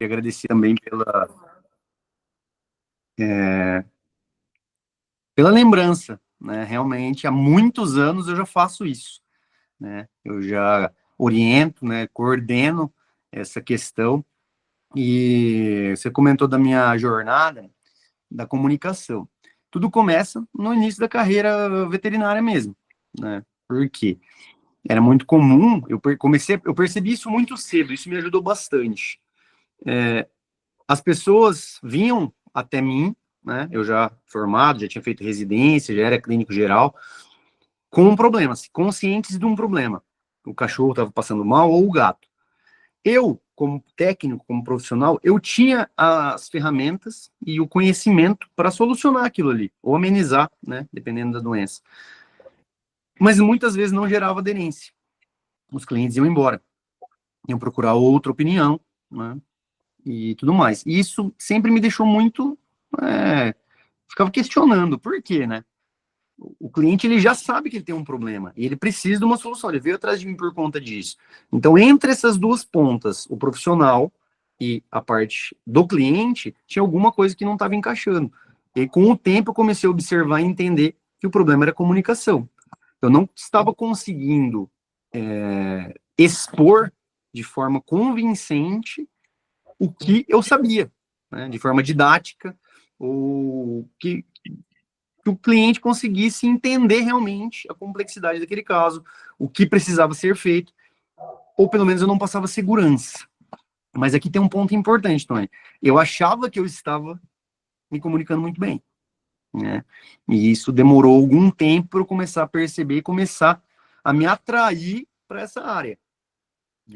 agradecer também pela lembrança, né? Realmente, há muitos anos eu já faço isso, né? Eu já oriento, né? Coordeno essa questão. E você comentou da minha jornada da comunicação. Tudo começa no início da carreira veterinária mesmo, né? Por quê? Era muito comum, eu percebi isso muito cedo, isso me ajudou bastante. As pessoas vinham até mim, né? Eu já formado, já tinha feito residência, já era clínico geral, com um problema, conscientes de um problema. O cachorro estava passando mal ou o gato. Eu, como técnico, como profissional, eu tinha as ferramentas e o conhecimento para solucionar aquilo ali, ou amenizar, né? Dependendo da doença. Mas muitas vezes não gerava aderência. Os clientes iam embora, iam procurar outra opinião, né? E tudo mais. E isso sempre me deixou muito. Ficava questionando, por quê, né? O cliente ele já sabe que ele tem um problema e ele precisa de uma solução. Ele veio atrás de mim por conta disso. Então, entre essas duas pontas, o profissional e a parte do cliente, tinha alguma coisa que não estava encaixando. E com o tempo eu comecei a observar e entender que o problema era a comunicação. Eu não estava conseguindo expor de forma convincente o que eu sabia, né, de forma didática, ou que o cliente conseguisse entender realmente a complexidade daquele caso, o que precisava ser feito, ou pelo menos eu não passava segurança. Mas aqui tem um ponto importante, Tony. Eu achava que eu estava me comunicando muito bem, né? E isso demorou algum tempo para eu começar a perceber e começar a me atrair para essa área.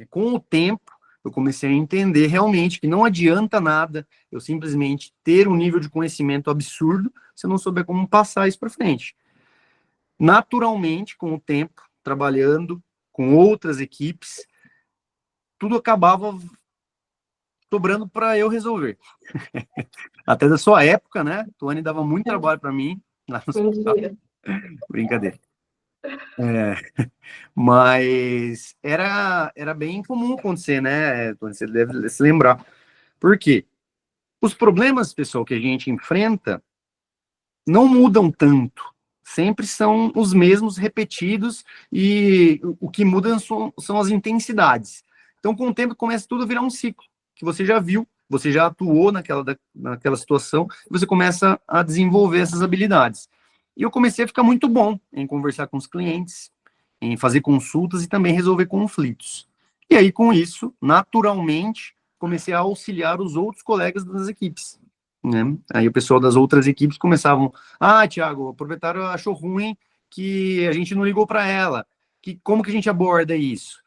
Com o tempo, eu comecei a entender realmente que não adianta nada eu simplesmente ter um nível de conhecimento absurdo se eu não souber como passar isso para frente. Naturalmente, com o tempo, trabalhando com outras equipes, tudo acabava sobrando para eu resolver. Até da sua época, né? Tuane dava muito trabalho para mim lá no hospital. Brincadeira. Mas era bem comum acontecer, né? Você deve se lembrar. Por quê? Os problemas, pessoal, que a gente enfrenta não mudam tanto. Sempre são os mesmos repetidos e o que muda são as intensidades. Então, com o tempo, começa tudo a virar um ciclo, que você já viu, você já atuou naquela situação, e você começa a desenvolver essas habilidades. E eu comecei a ficar muito bom em conversar com os clientes, em fazer consultas e também resolver conflitos. E aí, com isso, naturalmente, comecei a auxiliar os outros colegas das equipes, né? Aí o pessoal das outras equipes começavam: Thiago, o proprietário achou ruim que a gente não ligou para ela. Como que a gente aborda isso?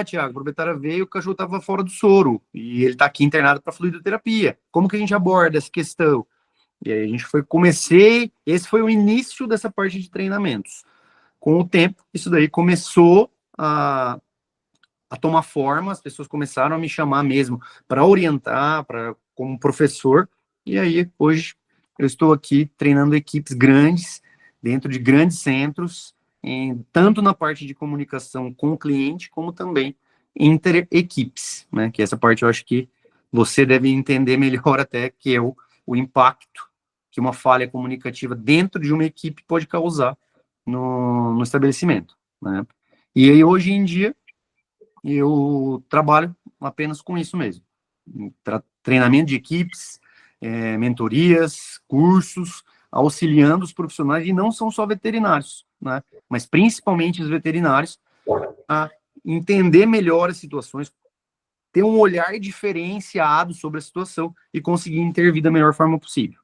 Thiago, o proprietário veio, o cachorro estava fora do soro e ele está aqui internado para fluidoterapia. Como que a gente aborda essa questão? E aí a gente esse foi o início dessa parte de treinamentos. Com o tempo, isso daí começou a tomar forma, as pessoas começaram a me chamar mesmo para orientar, como professor, e aí hoje eu estou aqui treinando equipes grandes, dentro de grandes centros, tanto na parte de comunicação com o cliente, como também inter-equipes, né? Que essa parte eu acho que você deve entender melhor até que eu, o impacto que uma falha comunicativa dentro de uma equipe pode causar no estabelecimento, né? E aí, hoje em dia, eu trabalho apenas com isso mesmo. Treinamento de equipes, mentorias, cursos, auxiliando os profissionais, e não são só veterinários, né? Mas principalmente os veterinários, a entender melhor as situações, ter um olhar diferenciado sobre a situação e conseguir intervir da melhor forma possível.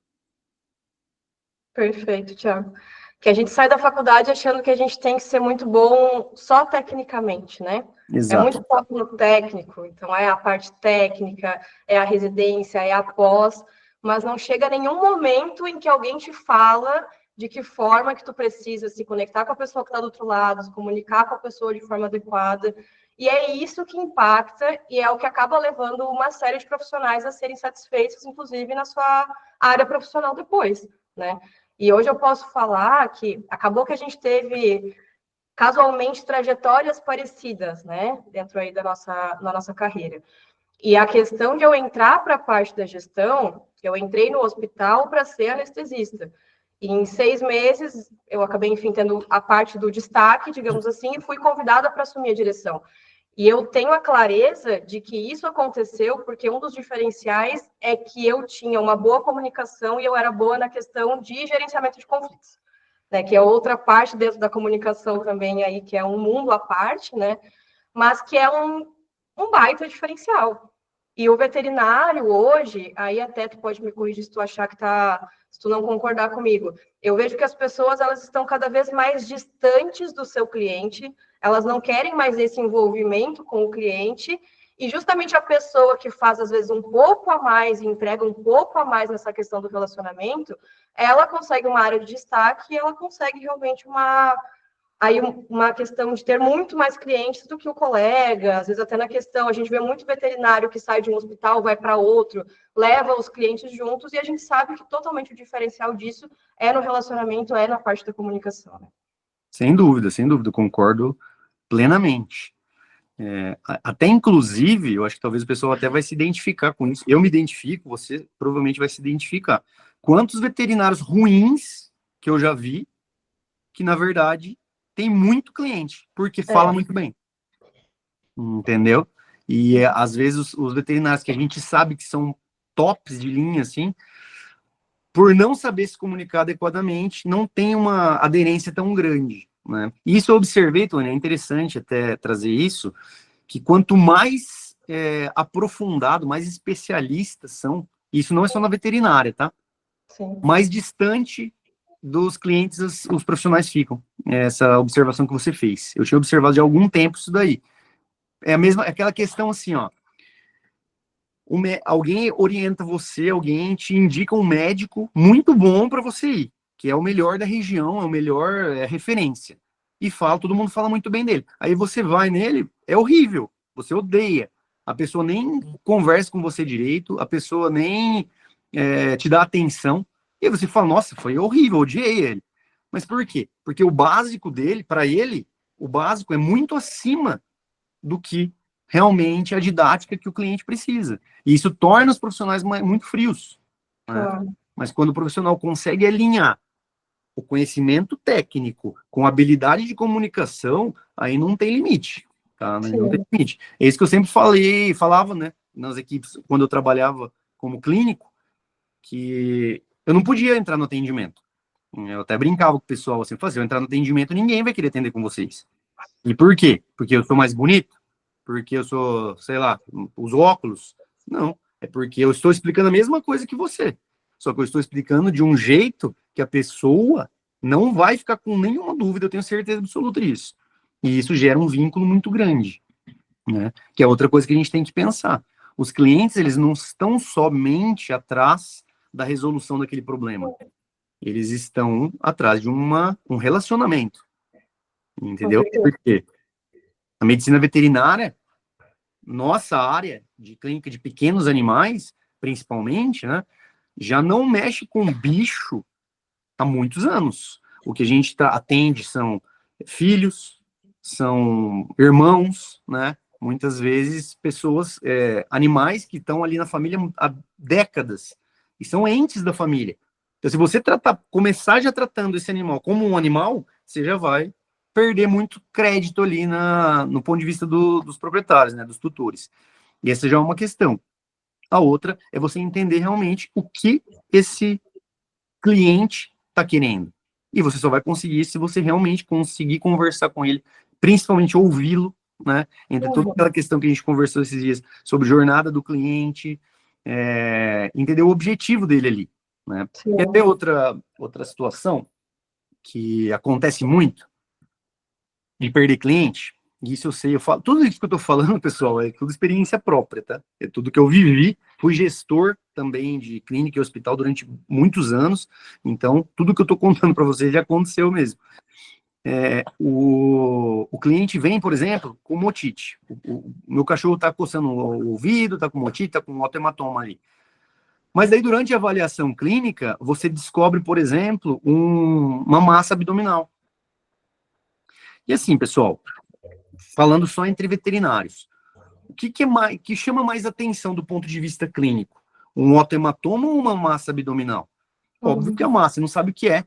Perfeito, Thiago. Que a gente sai da faculdade achando que a gente tem que ser muito bom só tecnicamente, né? Exato. É muito foco no técnico, então é a parte técnica, é a residência, é a pós, mas não chega nenhum momento em que alguém te fala de que forma que tu precisa se conectar com a pessoa que está do outro lado, se comunicar com a pessoa de forma adequada. E é isso que impacta e é o que acaba levando uma série de profissionais a serem satisfeitos, inclusive na sua área profissional depois, né? E hoje eu posso falar que acabou que a gente teve, casualmente, trajetórias parecidas, né? Dentro aí da nossa carreira. E a questão de eu entrar para a parte da gestão, eu entrei no hospital para ser anestesista. E em 6 meses, eu acabei, enfim, tendo a parte do destaque, digamos assim, e fui convidada para assumir a direção. E eu tenho a clareza de que isso aconteceu porque um dos diferenciais é que eu tinha uma boa comunicação e eu era boa na questão de gerenciamento de conflitos, né? Que é outra parte dentro da comunicação também aí, que é um mundo à parte, né? Mas que é um baita diferencial. E o veterinário hoje, aí até tu pode me corrigir se tu achar que tá, se tu não concordar comigo. Eu vejo que as pessoas elas estão cada vez mais distantes do seu cliente, elas não querem mais esse envolvimento com o cliente, e justamente a pessoa que faz às vezes um pouco a mais e entrega um pouco a mais nessa questão do relacionamento, ela consegue uma área de destaque e ela consegue realmente uma questão de ter muito mais clientes do que o colega, às vezes até na questão, a gente vê muito veterinário que sai de um hospital, vai para outro, leva os clientes juntos, e a gente sabe que totalmente o diferencial disso é no relacionamento, é na parte da comunicação, né? Sem dúvida, concordo plenamente. Até inclusive, eu acho que talvez o pessoal até vai se identificar com isso. Eu me identifico, você provavelmente vai se identificar. Quantos veterinários ruins que eu já vi, que na verdade tem muito cliente, porque fala muito bem. Entendeu? E às vezes os veterinários que a gente sabe que são tops de linha, assim, por não saber se comunicar adequadamente, não tem uma aderência tão grande, né? E isso eu observei, Tony, é interessante até trazer isso, que quanto mais aprofundado, mais especialistas são, isso não é só na veterinária, tá? Sim. Mais distante dos clientes os profissionais ficam. Essa observação que você fez. Eu tinha observado de algum tempo isso daí. É a mesma, aquela questão assim, ó. Alguém orienta você, alguém te indica um médico muito bom para você ir, que é o melhor da região, é o melhor referência. E todo mundo fala muito bem dele. Aí você vai nele, é horrível, você odeia. A pessoa nem conversa com você direito, a pessoa nem te dá atenção. E você fala, nossa, foi horrível, odiei ele. Mas por quê? Porque o básico dele, para ele, o básico é muito acima do que realmente a didática que o cliente precisa. E isso torna os profissionais muito frios. Né? Claro. Mas quando o profissional consegue alinhar o conhecimento técnico com a habilidade de comunicação, aí não tem limite. Tá? Não tem limite. É isso que eu sempre falava, né, nas equipes, quando eu trabalhava como clínico, que eu não podia entrar no atendimento. Eu até brincava com o pessoal assim, se eu entrar no atendimento, ninguém vai querer atender com vocês. E por quê? Porque eu sou mais bonito? Porque eu sou, sei lá, os óculos? Não, é porque eu estou explicando a mesma coisa que você. Só que eu estou explicando de um jeito que a pessoa não vai ficar com nenhuma dúvida, eu tenho certeza absoluta disso. E isso gera um vínculo muito grande, né? Que é outra coisa que a gente tem que pensar. Os clientes, eles não estão somente atrás da resolução daquele problema. Eles estão atrás de um relacionamento. Entendeu? Por quê? A medicina veterinária, nossa área de clínica de pequenos animais, principalmente, né, já não mexe com bicho há muitos anos. O que a gente atende são filhos, são irmãos, né, muitas vezes pessoas, animais que estão ali na família há décadas e são entes da família. Então, se você começar já tratando esse animal como um animal, você já vai perder muito crédito ali no ponto de vista dos proprietários, né, dos tutores. E essa já é uma questão. A outra é você entender realmente o que esse cliente está querendo. E você só vai conseguir se você realmente conseguir conversar com ele, principalmente ouvi-lo, né? Entre toda aquela questão que a gente conversou esses dias sobre jornada do cliente, entender o objetivo dele ali, né? E até outra situação que acontece muito, de perder cliente, isso eu sei, eu falo, tudo isso que eu tô falando, pessoal, é tudo experiência própria, tá? É tudo que eu vivi, fui gestor também de clínica e hospital durante muitos anos, então tudo que eu tô contando para vocês já aconteceu mesmo. O cliente vem, por exemplo, com motite. O meu cachorro tá coçando o ouvido, tá com motite, tá com um autohematoma ali. Mas aí, durante a avaliação clínica, você descobre, por exemplo, uma massa abdominal. E assim, pessoal, falando só entre veterinários, O que é mais, que chama mais atenção do ponto de vista clínico? Um otohematoma ou uma massa abdominal? Óbvio que é a massa, você não sabe o que é.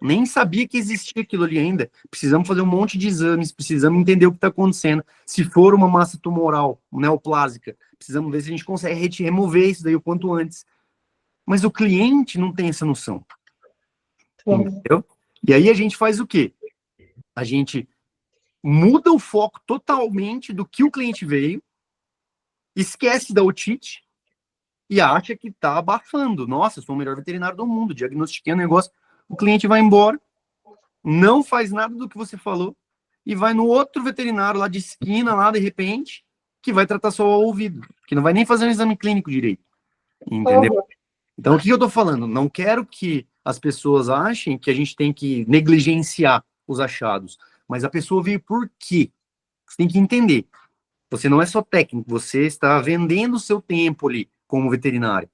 Nem sabia que existia aquilo ali ainda. Precisamos fazer um monte de exames, precisamos entender o que está acontecendo. Se for uma massa tumoral, neoplásica, precisamos ver se a gente consegue remover isso daí o quanto antes. Mas o cliente não tem essa noção. Entendeu? E aí a gente faz o quê? A gente muda o foco totalmente do que o cliente veio, esquece da otite e acha que está abafando. Nossa, eu sou o melhor veterinário do mundo, diagnostiquei um negócio. O cliente vai embora, não faz nada do que você falou e vai no outro veterinário lá de esquina, lá de repente, que vai tratar só o ouvido, que não vai nem fazer um exame clínico direito. Entendeu? Então, o que eu tô falando? Não quero que as pessoas achem que a gente tem que negligenciar os achados, mas a pessoa veio por quê? Você tem que entender. Você não é só técnico, você está vendendo o seu tempo ali como veterinário.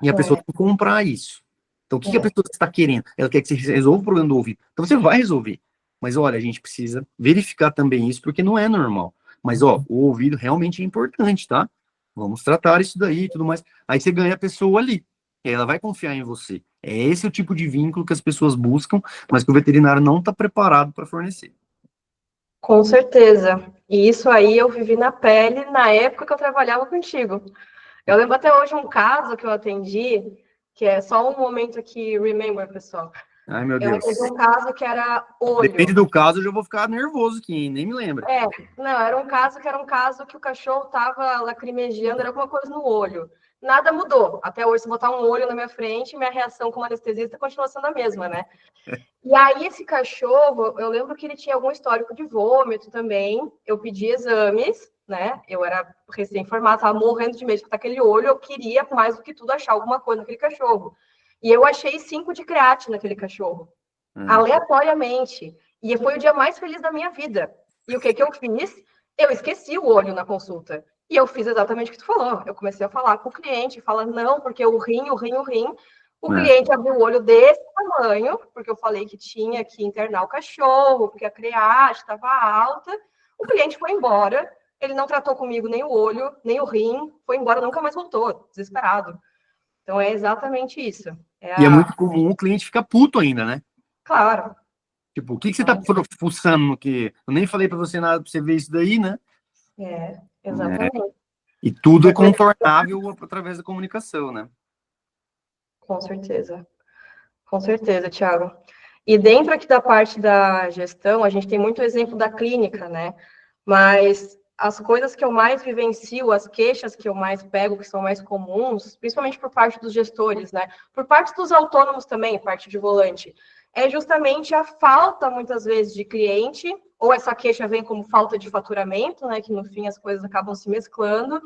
E a pessoa tem que comprar isso. Então, o que a pessoa está querendo? Ela quer que você resolva o problema do ouvido. Então, você vai resolver. Mas, olha, a gente precisa verificar também isso, porque não é normal. Mas, ó, o ouvido realmente é importante, tá? Vamos tratar isso daí e tudo mais. Aí você ganha a pessoa ali. E aí ela vai confiar em você. É esse o tipo de vínculo que as pessoas buscam, mas que o veterinário não está preparado para fornecer. Com certeza. E isso aí eu vivi na pele na época que eu trabalhava contigo. Eu lembro até hoje um caso que eu atendi, que é só um momento aqui, remember, pessoal. Ai, meu Eu Deus. atendi um caso que era Depende olho. do caso, eu já vou ficar nervoso aqui, hein? Nem me lembra. Não, era um caso que o cachorro estava lacrimejando, era alguma coisa no olho. Nada mudou. Até hoje, se botar um olho na minha frente, minha reação como anestesista continua sendo a mesma, né? E aí, esse cachorro, eu lembro que ele tinha algum histórico de vômito também. Eu pedi exames, né? Eu era recém-formada, estava morrendo de medo de botar aquele olho. Eu queria, mais do que tudo, achar alguma coisa naquele cachorro. E eu achei 5 de creatina naquele cachorro, aleatoriamente. E foi o dia mais feliz da minha vida. E o que eu fiz? Eu esqueci o olho na consulta. E eu fiz exatamente o que tu falou. Eu comecei a falar com o cliente, falando, não, porque o rim. O cliente abriu o olho desse tamanho, porque eu falei que tinha que internar o cachorro, porque a creatinina estava alta. O cliente foi embora, ele não tratou comigo nem o olho, nem o rim, foi embora, nunca mais voltou, desesperado. Então é exatamente isso. E é muito comum o cliente ficar puto ainda, né? Claro. Tipo, o que você tá fuçando no que? Eu nem falei pra você nada pra você ver isso daí, né? Exatamente. E tudo é contornável através da comunicação, né? Com certeza. Com certeza, Thiago. E dentro aqui da parte da gestão, a gente tem muito exemplo da clínica, né? Mas as coisas que eu mais vivencio, as queixas que eu mais pego, que são mais comuns, principalmente por parte dos gestores, né? Por parte dos autônomos também, parte de volante, é justamente a falta, muitas vezes, de cliente, ou essa queixa vem como falta de faturamento, né? Que no fim as coisas acabam se mesclando,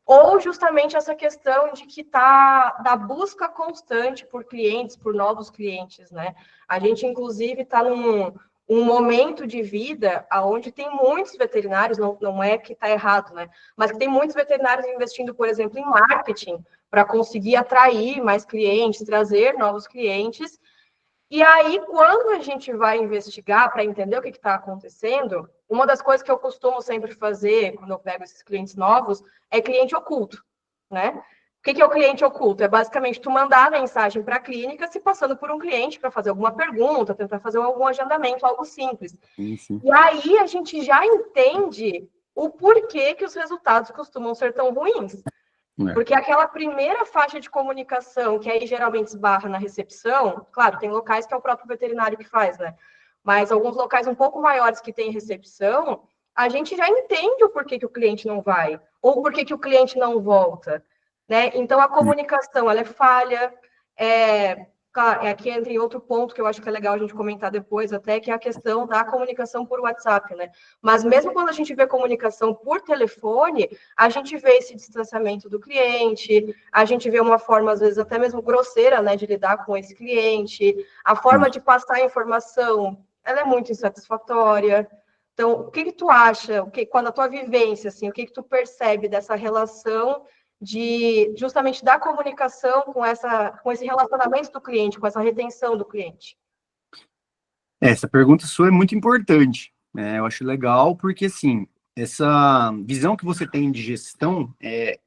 ou justamente essa questão de que está da busca constante por clientes, por novos clientes, né? A gente, inclusive, está num um momento de vida onde tem muitos veterinários, não é que está errado, né? Mas que tem muitos veterinários investindo, por exemplo, em marketing para conseguir atrair mais clientes, trazer novos clientes. E aí, quando a gente vai investigar para entender o que está acontecendo, uma das coisas que eu costumo sempre fazer quando eu pego esses clientes novos é cliente oculto, né? O que é o cliente oculto? É basicamente tu mandar a mensagem para a clínica se passando por um cliente para fazer alguma pergunta, tentar fazer algum agendamento, algo simples. Sim. E aí a gente já entende o porquê que os resultados costumam ser tão ruins. Porque aquela primeira faixa de comunicação, que aí geralmente esbarra na recepção, claro, tem locais que é o próprio veterinário que faz, né? Mas alguns locais um pouco maiores que tem recepção, a gente já entende o porquê que o cliente não vai, ou porquê que o cliente não volta, né? Então, a comunicação, ela é falha, aqui entra em outro ponto que eu acho que é legal a gente comentar depois até, que é a questão da comunicação por WhatsApp, né? Mas mesmo quando a gente vê comunicação por telefone, a gente vê esse distanciamento do cliente, a gente vê uma forma, às vezes, até mesmo grosseira, né, de lidar com esse cliente, a forma de passar a informação, ela é muito insatisfatória. Então, o que tu acha, quando a tua vivência, assim, o que tu percebe dessa relação de justamente da comunicação com esse relacionamento do cliente, com essa retenção do cliente? Essa pergunta sua é muito importante, né? Eu acho legal porque, assim, essa visão que você tem de gestão é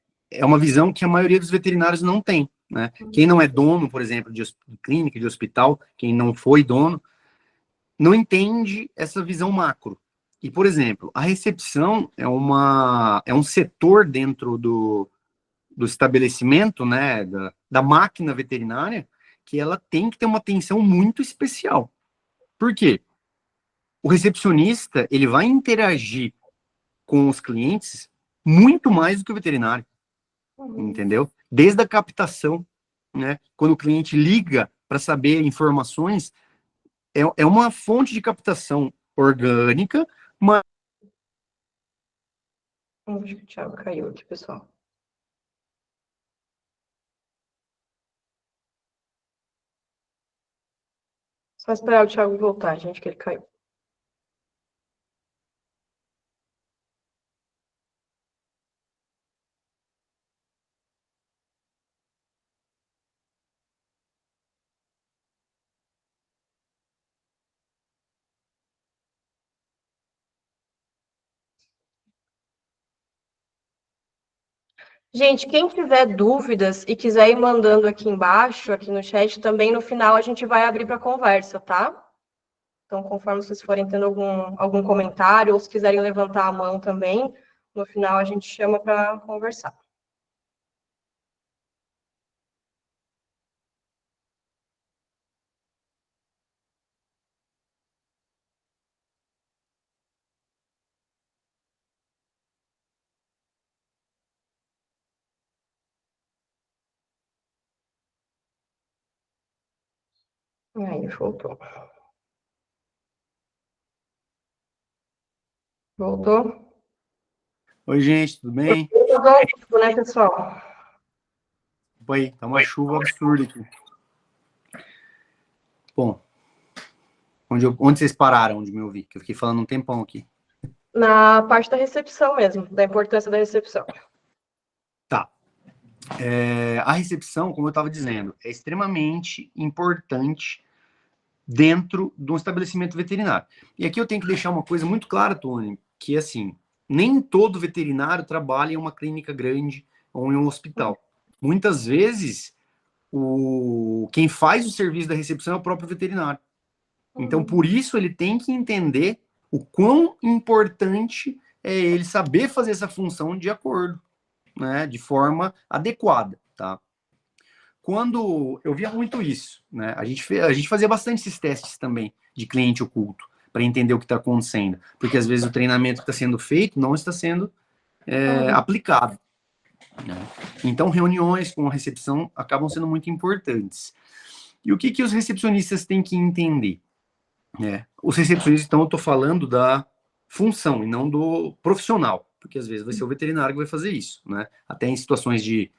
uma visão que a maioria dos veterinários não tem, né? Quem não é dono, por exemplo, de clínica, de hospital, quem não foi dono, não entende essa visão macro. E, por exemplo, a recepção é um setor dentro do estabelecimento, né, da máquina veterinária, que ela tem que ter uma atenção muito especial. Por quê? O recepcionista, ele vai interagir com os clientes muito mais do que o veterinário, entendeu? Desde a captação, né? Quando o cliente liga para saber informações, é uma fonte de captação orgânica, mas... Acho que o Thiago caiu aqui, pessoal. Só esperar o Thiago voltar, gente, que ele caiu. Gente, quem tiver dúvidas e quiser ir mandando aqui embaixo, aqui no chat, também no final a gente vai abrir para conversa, tá? Então, conforme vocês forem tendo algum comentário, ou se quiserem levantar a mão também, no final a gente chama para conversar. E aí, voltou. Voltou? Oi, gente, tudo bem? Voltou, né, pessoal? Oi, tá uma chuva absurda aqui. Bom, onde vocês pararam de me ouvir? Que eu fiquei falando um tempão aqui. Na parte da recepção mesmo, da importância da recepção. Tá. A recepção, como eu estava dizendo, é extremamente importante dentro de um estabelecimento veterinário. E aqui eu tenho que deixar uma coisa muito clara, Tony, que assim, nem todo veterinário trabalha em uma clínica grande ou em um hospital. Muitas vezes, quem faz o serviço da recepção é o próprio veterinário. Então, por isso, ele tem que entender o quão importante é ele saber fazer essa função de acordo, né, de forma adequada, tá? Quando eu via muito isso, né, a gente fazia bastante esses testes também de cliente oculto, para entender o que está acontecendo, porque às vezes o treinamento que está sendo feito não está sendo aplicado, né? Então, reuniões com a recepção acabam sendo muito importantes. E o que os recepcionistas têm que entender? Os recepcionistas, então, eu estou falando da função e não do profissional, porque às vezes vai ser o veterinário que vai fazer isso, né? Até em situações de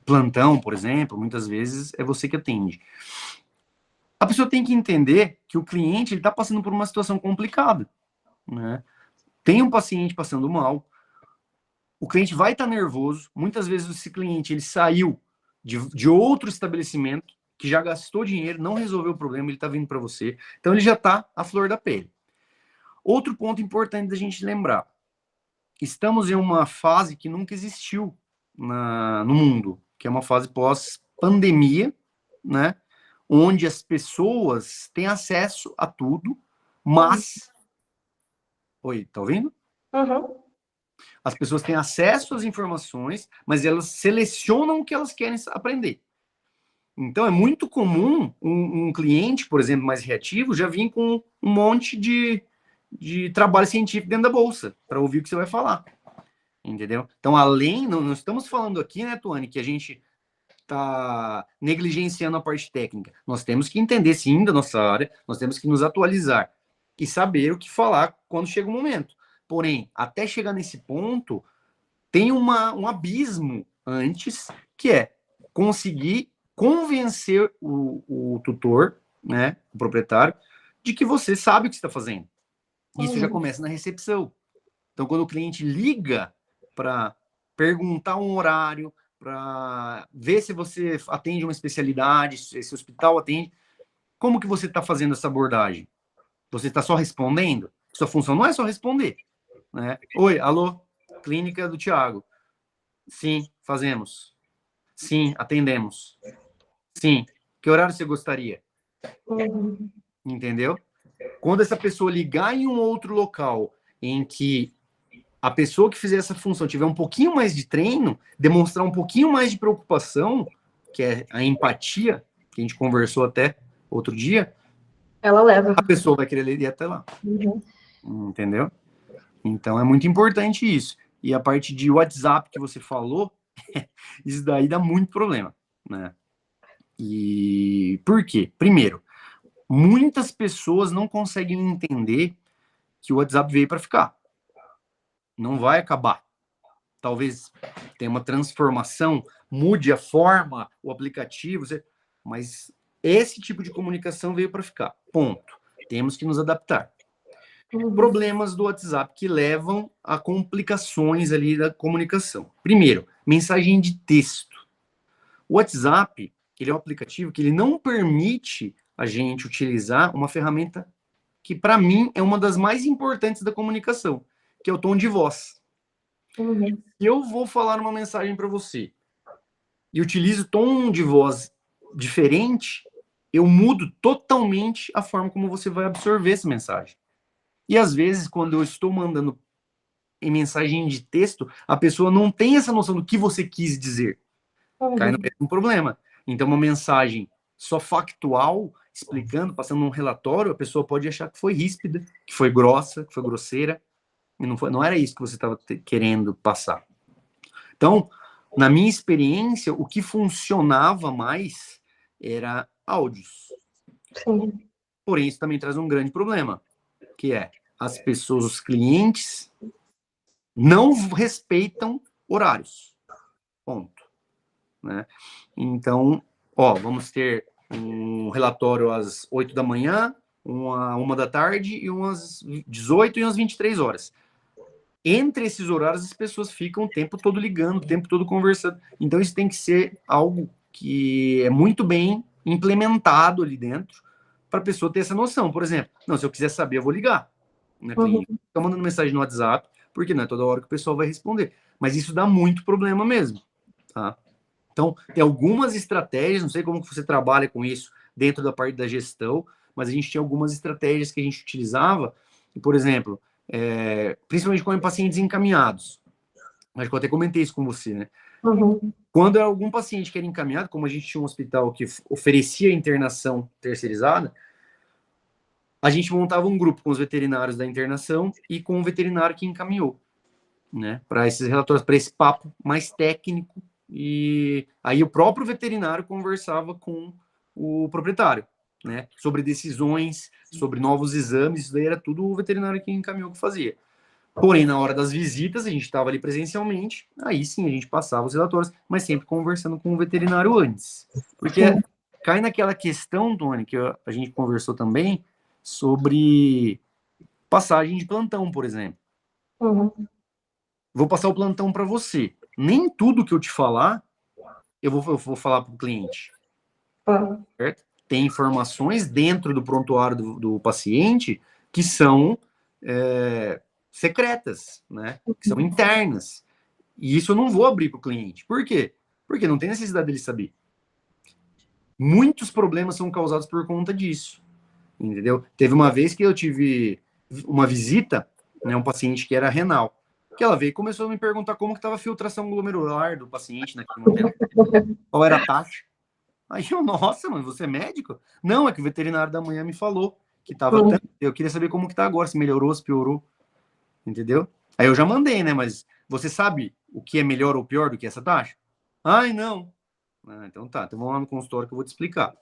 plantão, por exemplo, muitas vezes é você que atende. A pessoa tem que entender que o cliente está passando por uma situação complicada, né? Tem um paciente passando mal, o cliente vai estar nervoso, muitas vezes esse cliente ele saiu de outro estabelecimento, que já gastou dinheiro, não resolveu o problema, ele está vindo para você, então ele já está à flor da pele. Outro ponto importante da gente lembrar, estamos em uma fase que nunca existiu no mundo, que é uma fase pós-pandemia, né? Onde as pessoas têm acesso a tudo, mas... Oi, tá ouvindo? Uhum. As pessoas têm acesso às informações, mas elas selecionam o que elas querem aprender. Então, é muito comum um cliente, por exemplo, mais reativo, já vir com um monte de trabalho científico dentro da bolsa, para ouvir o que você vai falar. Entendeu? Então, além, não estamos falando aqui, né, Tuane, que a gente está negligenciando a parte técnica. Nós temos que entender, sim, da nossa área, nós temos que nos atualizar e saber o que falar quando chega o momento. Porém, até chegar nesse ponto, tem um abismo antes, que é conseguir convencer o tutor, né, o proprietário, de que você sabe o que está fazendo. Isso já começa na recepção. Então, quando o cliente liga para perguntar um horário, para ver se você atende uma especialidade, se esse hospital atende, como que você está fazendo essa abordagem? Você está só respondendo? Sua função não é só responder. né? Oi, alô, clínica do Thiago. Sim, fazemos. Sim, atendemos. Sim, que horário você gostaria? Uhum. Entendeu? Quando essa pessoa ligar em um outro local em que a pessoa que fizer essa função tiver um pouquinho mais de treino, demonstrar um pouquinho mais de preocupação, que é a empatia, que a gente conversou até outro dia, Ela leva. a pessoa vai querer ir até lá. Uhum. Entendeu? Então é muito importante isso. E a parte de WhatsApp que você falou, isso daí dá muito problema, né? E por quê? Primeiro, muitas pessoas não conseguem entender que o WhatsApp veio para ficar. Não vai acabar. Talvez tenha uma transformação, mude a forma, o aplicativo, mas esse tipo de comunicação veio para ficar. Ponto. Temos que nos adaptar. Problemas do WhatsApp que levam a complicações ali da comunicação. Primeiro, mensagem de texto. O WhatsApp, ele é um aplicativo que ele não permite a gente utilizar uma ferramenta que, para mim, é uma das mais importantes da comunicação, que é o tom de voz. Uhum. Se eu vou falar uma mensagem para você e utilizo tom de voz diferente, eu mudo totalmente a forma como você vai absorver essa mensagem. E às vezes, quando eu estou mandando em mensagem de texto, a pessoa não tem essa noção do que você quis dizer. Cai no mesmo problema. Então, uma mensagem só factual, explicando, passando um relatório, a pessoa pode achar que foi ríspida, que foi grossa, que foi grosseira, e não era isso que você estava querendo passar. Então, na minha experiência, o que funcionava mais era áudios. Sim. Porém, isso também traz um grande problema, que é as pessoas, os clientes, não respeitam horários. Ponto. Né? Então, vamos ter um relatório às 8 da manhã, uma da tarde e umas 18 e umas 23 horas. Entre esses horários, as pessoas ficam o tempo todo ligando, o tempo todo conversando. Então, isso tem que ser algo que é muito bem implementado ali dentro para a pessoa ter essa noção. Por exemplo, não, se eu quiser saber, eu vou ligar na clínica. Estou mandando mensagem no WhatsApp, porque não é toda hora que o pessoal vai responder. Mas isso dá muito problema mesmo, tá? Então, tem algumas estratégias, não sei como que você trabalha com isso dentro da parte da gestão, mas a gente tinha algumas estratégias que a gente utilizava, e, por exemplo, principalmente com pacientes encaminhados. Acho que eu até comentei isso com você, né? Uhum. Quando é algum paciente que era encaminhado, como a gente tinha um hospital que oferecia internação terceirizada, a gente montava um grupo com os veterinários da internação e com o veterinário que encaminhou, né? Para esses relatórios, para esse papo mais técnico. E aí o próprio veterinário conversava com o proprietário, né? Sobre decisões, sobre novos exames, isso daí era tudo o veterinário que encaminhou que fazia. Porém, na hora das visitas, a gente estava ali presencialmente, aí sim a gente passava os relatórios, mas sempre conversando com o veterinário antes. Porque cai naquela questão, Tony, que a gente conversou também, sobre passagem de plantão, por exemplo. Uhum. Vou passar o plantão para você. Nem tudo que eu te falar, eu vou falar para o cliente. Uhum. Certo? Tem informações dentro do prontuário do paciente que são secretas, né? Que são internas. E isso eu não vou abrir para o cliente. Por quê? Porque não tem necessidade dele saber. Muitos problemas são causados por conta disso. Entendeu? Teve uma vez que eu tive uma visita, né, um paciente que era renal, que ela veio e começou a me perguntar como que estava a filtração glomerular do paciente naquele momento, qual era a taxa. Aí eu, nossa, mano, você é médico? Não, é que o veterinário da manhã me falou que estava tanto. Eu queria saber como que tá agora, se melhorou, se piorou, entendeu? Aí eu já mandei, né, mas você sabe o que é melhor ou pior do que essa taxa? Ai, não. Ah, então tá, então vamos lá no consultório que eu vou te explicar.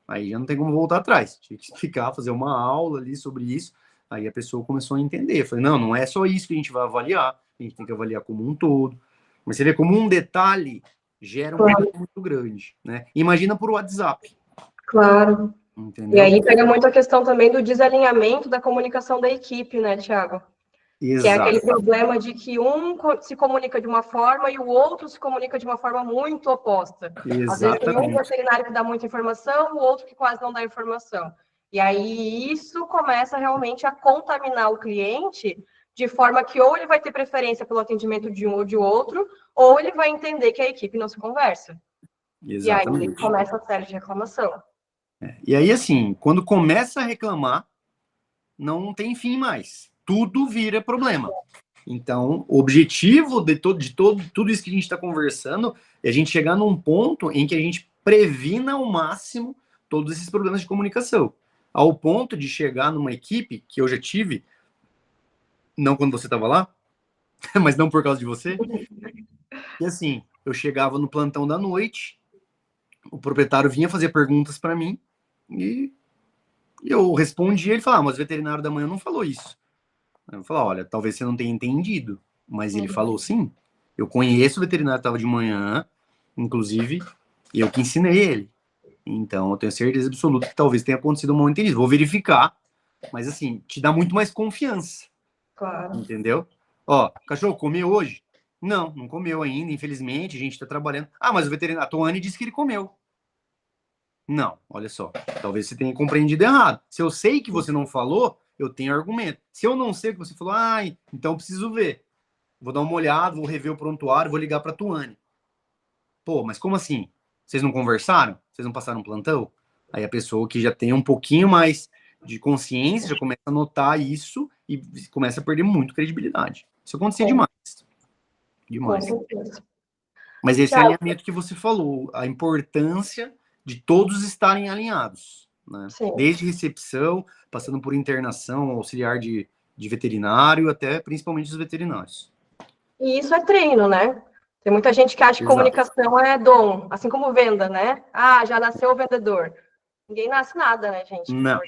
Aí já não tem como voltar atrás. Tinha que explicar, fazer uma aula ali sobre isso. Aí a pessoa começou a entender. Eu falei, não, não é só isso que a gente vai avaliar. A gente tem que avaliar como um todo. Mas você vê como um detalhe gera um problema muito grande, né? Imagina por WhatsApp. Claro. Entendeu? E aí pega muito a questão também do desalinhamento da comunicação da equipe, né, Thiago? Exato. Que é aquele problema de que um se comunica de uma forma e o outro se comunica de uma forma muito oposta. Exatamente. Às vezes tem um veterinário que dá muita informação, o outro que quase não dá informação. E aí isso começa realmente a contaminar o cliente de forma que ou ele vai ter preferência pelo atendimento de um ou de outro, ou ele vai entender que a equipe não se conversa. Exatamente. E aí começa a série de reclamação. E aí, assim, quando começa a reclamar, não tem fim mais. Tudo vira problema. Então, o objetivo de tudo isso que a gente está conversando é a gente chegar num ponto em que a gente previna ao máximo todos esses problemas de comunicação. Ao ponto de chegar numa equipe que eu já tive, não quando você estava lá, mas não por causa de você. E assim, eu chegava no plantão da noite, o proprietário vinha fazer perguntas para mim e eu respondia, ele falava, mas o veterinário da manhã não falou isso. Eu falava, olha, talvez você não tenha entendido, mas ele falou sim. Eu conheço o veterinário que estava de manhã, inclusive, eu que ensinei ele. Então, eu tenho certeza absoluta que talvez tenha acontecido um mal entendido. Vou verificar, mas assim, te dá muito mais confiança. Claro. Entendeu? Ó, cachorro, comeu hoje? Não, não comeu ainda, infelizmente, a gente tá trabalhando. Ah, mas o veterinário, a Toane disse que ele comeu. Não, olha só, talvez você tenha compreendido errado. Se eu sei que você não falou, eu tenho argumento. Se eu não sei o que você falou, então eu preciso ver. Vou dar uma olhada, vou rever o prontuário, vou ligar pra Tuane. Pô, mas como assim? Vocês não conversaram? Vocês não passaram um plantão? Aí a pessoa que já tem um pouquinho mais de consciência já começa a notar isso e começa a perder muito credibilidade. Isso acontecia demais. Demais. Com certeza. Mas esse Thiago, alinhamento que você falou, a importância de todos estarem alinhados, né? sim. Desde recepção, passando por internação, auxiliar de veterinário, até principalmente os veterinários. E isso é treino, né? Tem muita gente que acha que Exato. comunicação é dom, assim como venda, né? Ah, já nasceu o vendedor. Ninguém nasce nada, né, gente? Não.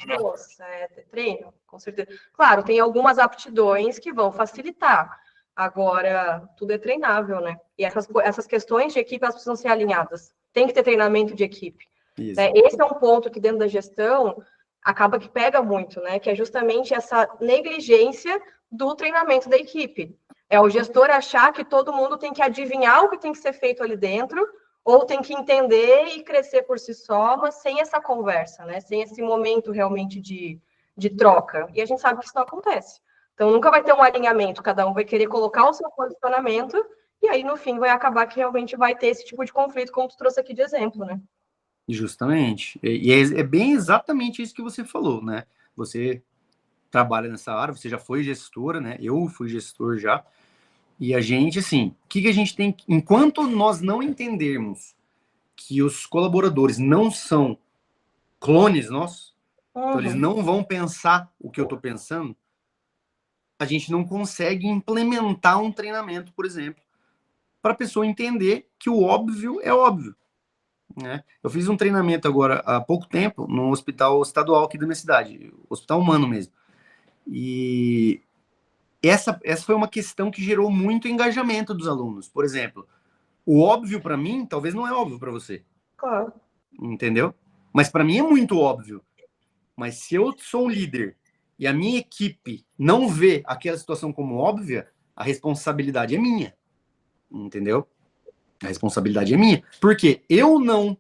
É treino, com certeza. Claro, tem algumas aptidões que vão facilitar. Agora, tudo é treinável, né? E essas questões de equipe, elas precisam ser alinhadas. Tem que ter treinamento de equipe. Né? Esse é um ponto que dentro da gestão acaba que pega muito, né? Que é justamente essa negligência do treinamento da equipe. É o gestor achar que todo mundo tem que adivinhar o que tem que ser feito ali dentro, ou tem que entender e crescer por si só, mas sem essa conversa, né? Sem esse momento realmente de troca. E a gente sabe que isso não acontece. Então, nunca vai ter um alinhamento, cada um vai querer colocar o seu posicionamento, e aí, no fim, vai acabar que realmente vai ter esse tipo de conflito, como tu trouxe aqui de exemplo, né? Justamente. E é bem exatamente isso que você falou, né? Você trabalha nessa área, você já foi gestora, né? Eu fui gestor já. E a gente, assim, o que a gente tem... Enquanto nós não entendermos que os colaboradores não são clones nossos, então eles não vão pensar o que eu estou pensando, a gente não consegue implementar um treinamento, por exemplo, para a pessoa entender que o óbvio é óbvio. Né? Eu fiz um treinamento agora há pouco tempo no hospital estadual aqui da minha cidade, hospital humano mesmo. E essa foi uma questão que gerou muito engajamento dos alunos. Por exemplo, o óbvio para mim talvez não é óbvio para você. Claro. Entendeu? Mas para mim é muito óbvio. Mas se eu sou um líder e a minha equipe não vê aquela situação como óbvia, a responsabilidade é minha. Entendeu? A responsabilidade é minha. Porque eu não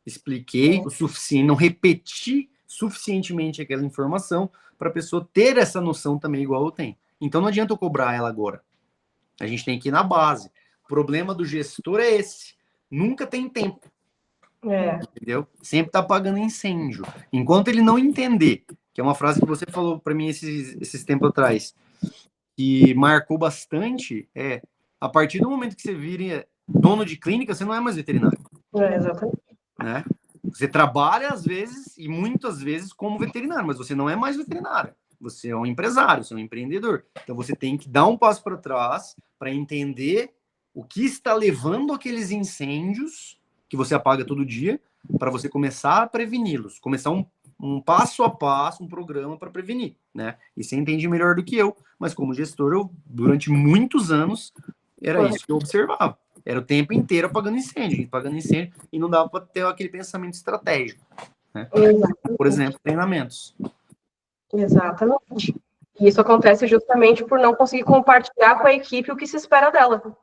expliquei o suficiente, não repeti suficientemente aquela informação para a pessoa ter essa noção também igual eu tenho. Então não adianta eu cobrar ela agora. A gente tem que ir na base. O problema do gestor é esse. Nunca tem tempo. Entendeu? Sempre tá apagando incêndio. Enquanto ele não entender, que é uma frase que você falou para mim esses tempos atrás, que marcou bastante, a partir do momento que você vira dono de clínica, você não é mais veterinário. Exatamente. Né? Você trabalha às vezes e muitas vezes como veterinário, mas você não é mais veterinário. Você é um empresário, você é um empreendedor. Então você tem que dar um passo para trás para entender o que está levando aqueles incêndios que você apaga todo dia, para você começar a preveni-los, começar um passo a passo, um programa para prevenir, né? E você entende melhor do que eu, mas como gestor, eu durante muitos anos era isso que eu observava. Era o tempo inteiro apagando incêndio, e não dava para ter aquele pensamento estratégico, né? Por exemplo, treinamentos. Exatamente. E isso acontece justamente por não conseguir compartilhar com a equipe o que se espera dela.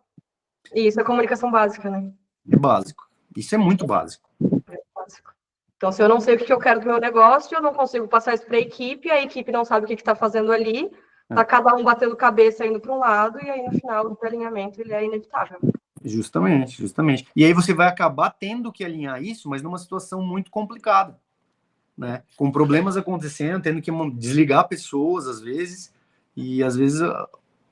E isso é comunicação básica, né? É básico. Isso é muito básico. É básico. Então, se eu não sei o que eu quero do meu negócio, eu não consigo passar isso para a equipe não sabe o que está fazendo ali, tá cada um batendo cabeça indo para um lado, e aí no final o alinhamento ele é inevitável. Justamente, justamente. E aí você vai acabar tendo que alinhar isso, mas numa situação muito complicada, né? Com problemas acontecendo, tendo que desligar pessoas às vezes, e às vezes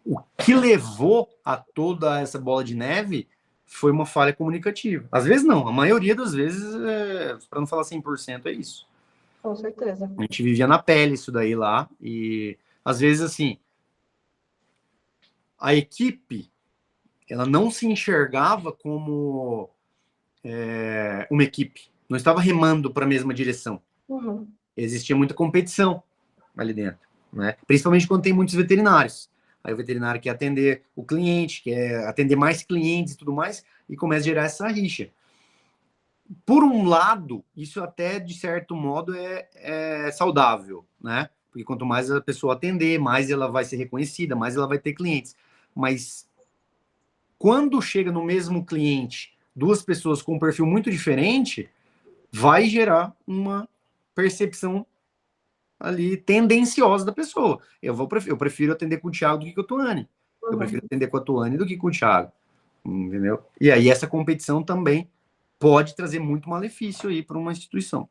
o que levou a toda essa bola de neve foi uma falha comunicativa. Às vezes não, a maioria das vezes, para não falar 100%, é isso. Com certeza. A gente vivia na pele isso daí lá, e às vezes assim, a equipe ela não se enxergava como uma equipe, não estava remando para a mesma direção. Uhum. Existia muita competição ali dentro, né? Principalmente quando tem muitos veterinários. Aí o veterinário quer atender o cliente, quer atender mais clientes e tudo mais, e começa a gerar essa rixa. Por um lado, isso até, de certo modo, é saudável, né? Porque quanto mais a pessoa atender, mais ela vai ser reconhecida, mais ela vai ter clientes. Mas quando chega no mesmo cliente, duas pessoas com um perfil muito diferente, vai gerar uma percepção ali tendenciosa da pessoa. Eu prefiro atender com o Thiago do que com a Tuane. Eu prefiro atender com a Tuane do que com o Thiago. Entendeu? E aí essa competição também pode trazer muito malefício aí para uma instituição.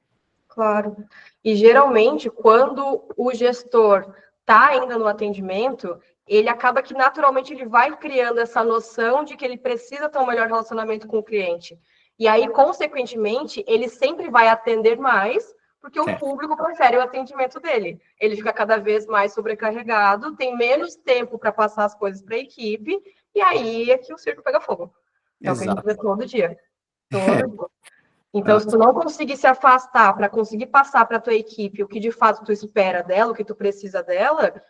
Claro. E geralmente, quando o gestor está ainda no atendimento, ele acaba que naturalmente ele vai criando essa noção de que ele precisa ter um melhor relacionamento com o cliente. E aí, consequentemente, ele sempre vai atender mais, porque o público prefere o atendimento dele. Ele fica cada vez mais sobrecarregado, tem menos tempo para passar as coisas para a equipe, e aí é que o circo pega fogo. É o que a gente vê todo dia. Todo dia. Então, se tu não conseguir se afastar para conseguir passar para a tua equipe o que de fato tu espera dela, o que tu precisa dela,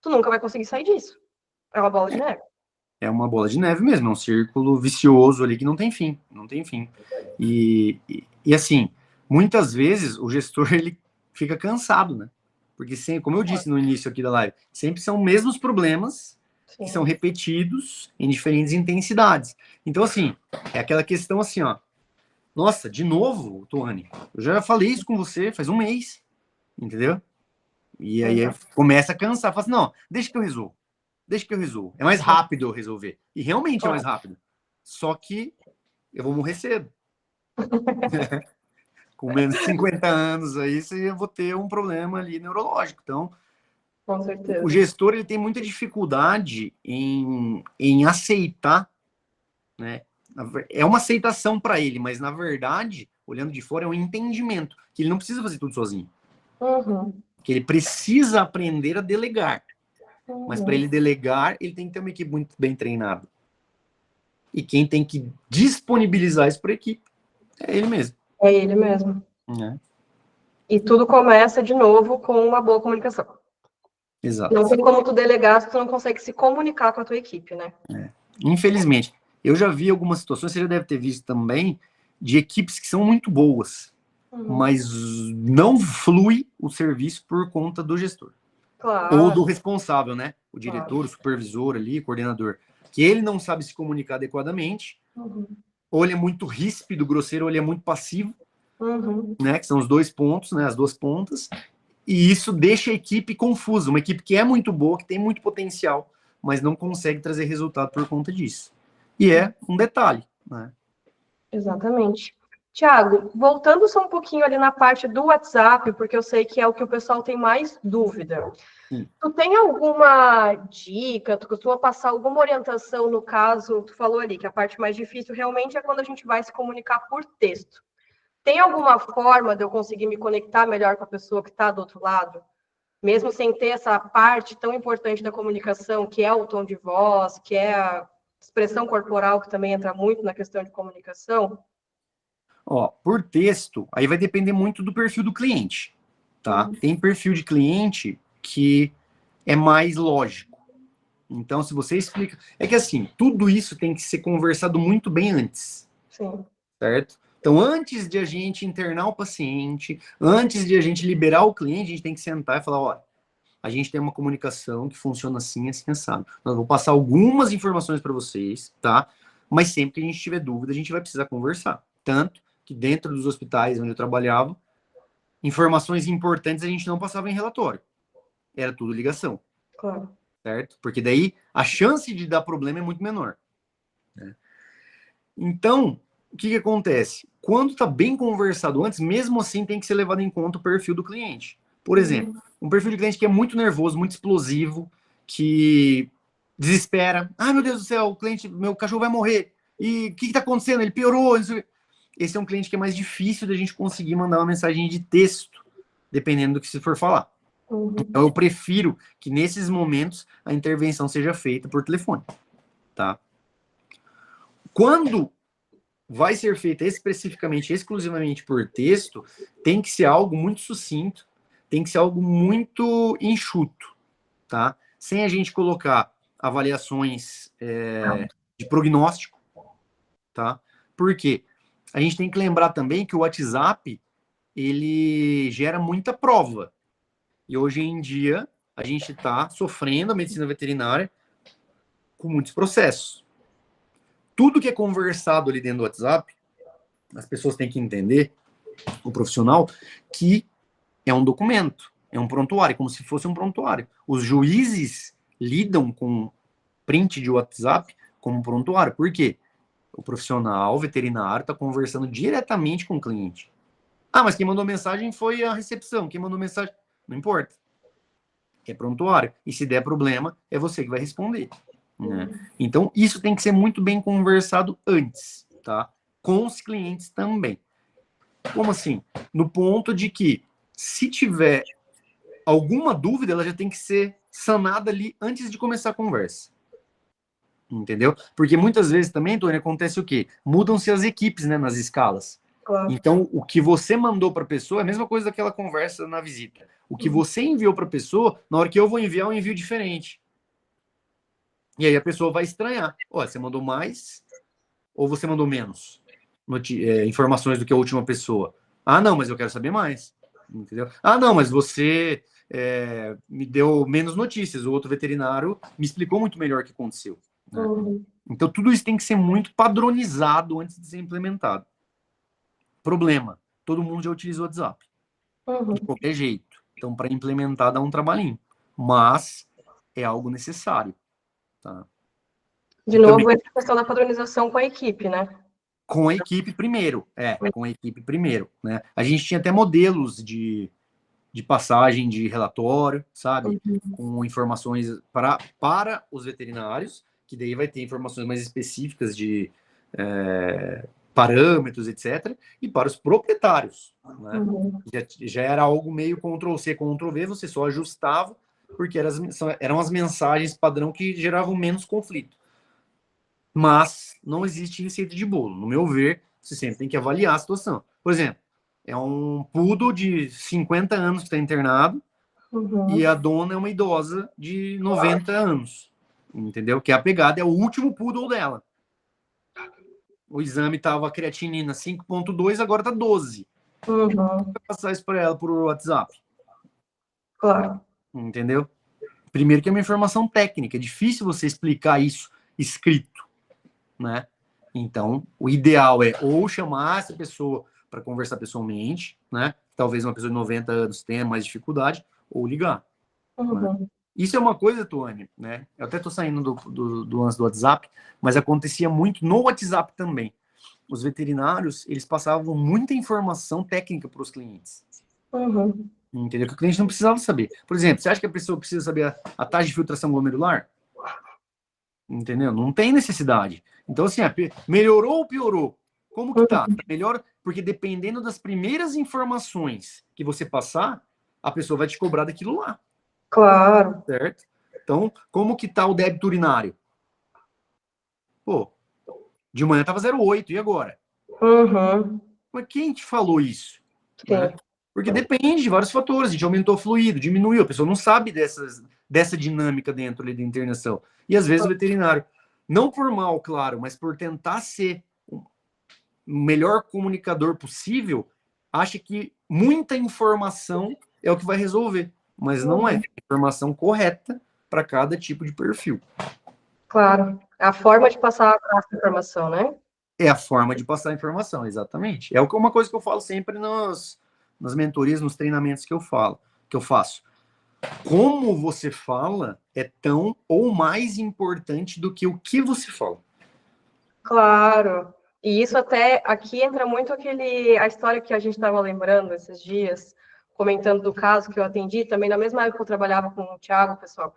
tu nunca vai conseguir sair disso. É uma bola de neve. É uma bola de neve mesmo, é um círculo vicioso ali que não tem fim, não tem fim. E assim, muitas vezes o gestor ele fica cansado, né? Porque sempre, como eu disse no início aqui da live, sempre são os mesmos problemas que são repetidos em diferentes intensidades. Então, assim, é aquela questão assim, ó. Nossa, de novo, Tuane, eu já falei isso com você faz um mês, entendeu? E aí começa a cansar, fala assim, não, deixa que eu resolvo. Deixa que eu resolvo. É mais rápido eu resolver. E realmente é mais rápido. Só que eu vou morrer cedo. Com menos de 50 anos aí, eu vou ter um problema ali neurológico. Então, com certeza, o gestor ele tem muita dificuldade em aceitar, né? É uma aceitação para ele, mas na verdade, olhando de fora, é um entendimento que ele não precisa fazer tudo sozinho. Que ele precisa aprender a delegar. Mas para ele delegar, ele tem que ter uma equipe muito bem treinada. E quem tem que disponibilizar isso para a equipe é ele mesmo. É ele mesmo. E tudo começa, de novo, com uma boa comunicação. Exato. Não tem como tu delegar se tu não consegue se comunicar com a tua equipe, né? Infelizmente. Eu já vi algumas situações, você já deve ter visto também, de equipes que são muito boas, mas não flui o serviço por conta do gestor. Claro. Ou do responsável, né? O diretor, o supervisor ali, o coordenador. Que ele não sabe se comunicar adequadamente, ou ele é muito ríspido, grosseiro, ou ele é muito passivo, né? Que são os dois pontos, né? As duas pontas. E isso deixa a equipe confusa. Uma equipe que é muito boa, que tem muito potencial, mas não consegue trazer resultado por conta disso. E é um detalhe, né? Exatamente. Tiago, voltando só um pouquinho ali na parte do WhatsApp, porque eu sei que é o que o pessoal tem mais dúvida. Tu tem alguma dica, tu costuma passar alguma orientação no caso, tu falou ali que a parte mais difícil realmente é quando a gente vai se comunicar por texto. Tem alguma forma de eu conseguir me conectar melhor com a pessoa que está do outro lado? Mesmo sem ter essa parte tão importante da comunicação, que é o tom de voz, que é a expressão corporal, que também entra muito na questão de comunicação? Ó, por texto, aí vai depender muito do perfil do cliente, tá? Tem perfil de cliente que é mais lógico. Então, se você explica... É que assim, tudo isso tem que ser conversado muito bem antes. Sim. Certo? Então, antes de a gente internar o paciente, antes de a gente liberar o cliente, a gente tem que sentar e falar, olha, a gente tem uma comunicação que funciona assim, assim, assado. Nós vou passar algumas informações para vocês, tá? Mas sempre que a gente tiver dúvida, a gente vai precisar conversar. Tanto que dentro dos hospitais onde eu trabalhava, informações importantes a gente não passava em relatório. Era tudo ligação. Claro. certo? Porque daí a chance de dar problema é muito menor, né? Então, o que acontece? Quando está bem conversado antes, mesmo assim tem que ser levado em conta o perfil do cliente. Por exemplo, um perfil de cliente que é muito nervoso, muito explosivo, que desespera. Ah, meu Deus do céu, o cliente, meu cachorro vai morrer. E o que está acontecendo? Ele piorou. Esse é um cliente que é mais difícil da gente conseguir mandar uma mensagem de texto, dependendo do que se for falar. Então, eu prefiro que nesses momentos a intervenção seja feita por telefone, tá? Quando vai ser feita especificamente, exclusivamente por texto, tem que ser algo muito sucinto, tem que ser algo muito enxuto, tá? Sem a gente colocar avaliações de prognóstico, tá? Por quê? A gente tem que lembrar também que o WhatsApp, ele gera muita prova. E hoje em dia, a gente está sofrendo a medicina veterinária com muitos processos. Tudo que é conversado ali dentro do WhatsApp, as pessoas têm que entender, o profissional, que é um documento, é um prontuário, como se fosse um prontuário. Os juízes lidam com print de WhatsApp como um prontuário. Por quê? O profissional veterinário está conversando diretamente com o cliente. Ah, mas quem mandou mensagem foi a recepção. Quem mandou mensagem... Não importa. É prontuário. E se der problema, é você que vai responder, né? Então, isso tem que ser muito bem conversado antes, tá? Com os clientes também. Como assim? No ponto de que, se tiver alguma dúvida, ela já tem que ser sanada ali antes de começar a conversa. Entendeu? Porque muitas vezes também, Tony, acontece o quê? Mudam-se as equipes, né, nas escalas. Claro. Então, o que você mandou para a pessoa é a mesma coisa daquela conversa na visita. O que você enviou para a pessoa, na hora que eu vou enviar, eu envio diferente. E aí a pessoa vai estranhar. Olha, você mandou mais ou você mandou menos informações do que a última pessoa? Ah, não, mas eu quero saber mais. Entendeu? Ah, não, mas você me deu menos notícias. O outro veterinário me explicou muito melhor o que aconteceu, né? Então, tudo isso tem que ser muito padronizado antes de ser implementado. Problema: todo mundo já utiliza o WhatsApp, de qualquer jeito. Então, para implementar, dá um trabalhinho. Mas é algo necessário, tá? De novo, essa questão da padronização com a equipe, né? Com a equipe primeiro, com a equipe primeiro, né? A gente tinha até modelos de passagem de relatório, sabe? Com informações para os veterinários, que daí vai ter informações mais específicas de parâmetros, etc. E para os proprietários, né? Já era algo meio Ctrl-C, Ctrl-V, você só ajustava, porque eram as mensagens padrão que geravam menos conflito. Mas não existe receita de bolo. No meu ver, você sempre tem que avaliar a situação. Por exemplo, é um poodle de 50 anos que está internado e a dona é uma idosa de 90 anos, entendeu? Que a pegada é o último poodle dela. O exame estava creatinina 5,2, agora está 12. Como vai passar isso para ela por WhatsApp? Claro. Entendeu? Primeiro que é uma informação técnica, é difícil você explicar isso escrito, né? Então, o ideal é ou chamar essa pessoa para conversar pessoalmente, né? Talvez uma pessoa de 90 anos tenha mais dificuldade, ou ligar. Né? Isso é uma coisa, Tony, né? Eu até estou saindo do lance do WhatsApp, mas acontecia muito no WhatsApp também. Os veterinários, eles passavam muita informação técnica para os clientes. Entendeu? Que o cliente não precisava saber. Por exemplo, você acha que a pessoa precisa saber a taxa de filtração glomerular? Entendeu? Não tem necessidade. Então, assim, melhorou ou piorou? Como que tá? Melhor, porque dependendo das primeiras informações que você passar, a pessoa vai te cobrar daquilo lá. Claro. Certo? Então, como que tá o débito urinário? Pô, de manhã tava 0,8, e agora? Mas quem te falou isso? Né? Porque depende de vários fatores. A gente aumentou o fluido, diminuiu. A pessoa não sabe dessa dinâmica dentro ali da internação. E às vezes o veterinário, não por mal, claro, mas por tentar ser o melhor comunicador possível, acha que muita informação é o que vai resolver. Mas não é. É a informação correta para cada tipo de perfil. Claro. A forma de passar a informação, né? É a forma de passar a informação, exatamente. É uma coisa que eu falo sempre nas mentorias, nos treinamentos que eu faço. como você fala é tão ou mais importante do que o que você fala. Claro. E isso até aqui entra muito a história que a gente estava lembrando esses dias, comentando do caso que eu atendi, também na mesma época que eu trabalhava com o Thiago, pessoal.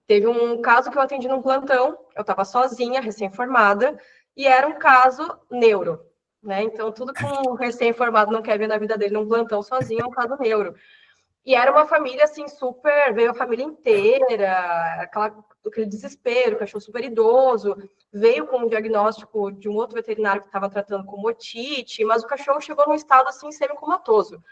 Teve um caso que eu atendi num plantão, eu estava sozinha, recém-formada, e era um caso neuro, né? Então, tudo que um recém-formado não quer ver na vida dele num plantão sozinho é um caso neuro. E era uma família, assim, super... Veio a família inteira, aquele desespero, o cachorro super idoso. Veio com um diagnóstico de um outro veterinário que estava tratando com otite, mas o cachorro chegou num estado, assim, semicomatoso.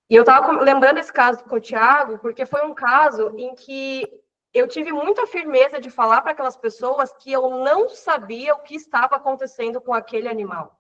E eu estava lembrando esse caso com o Thiago, porque foi um caso em que eu tive muita firmeza de falar para aquelas pessoas que eu não sabia o que estava acontecendo com aquele animal.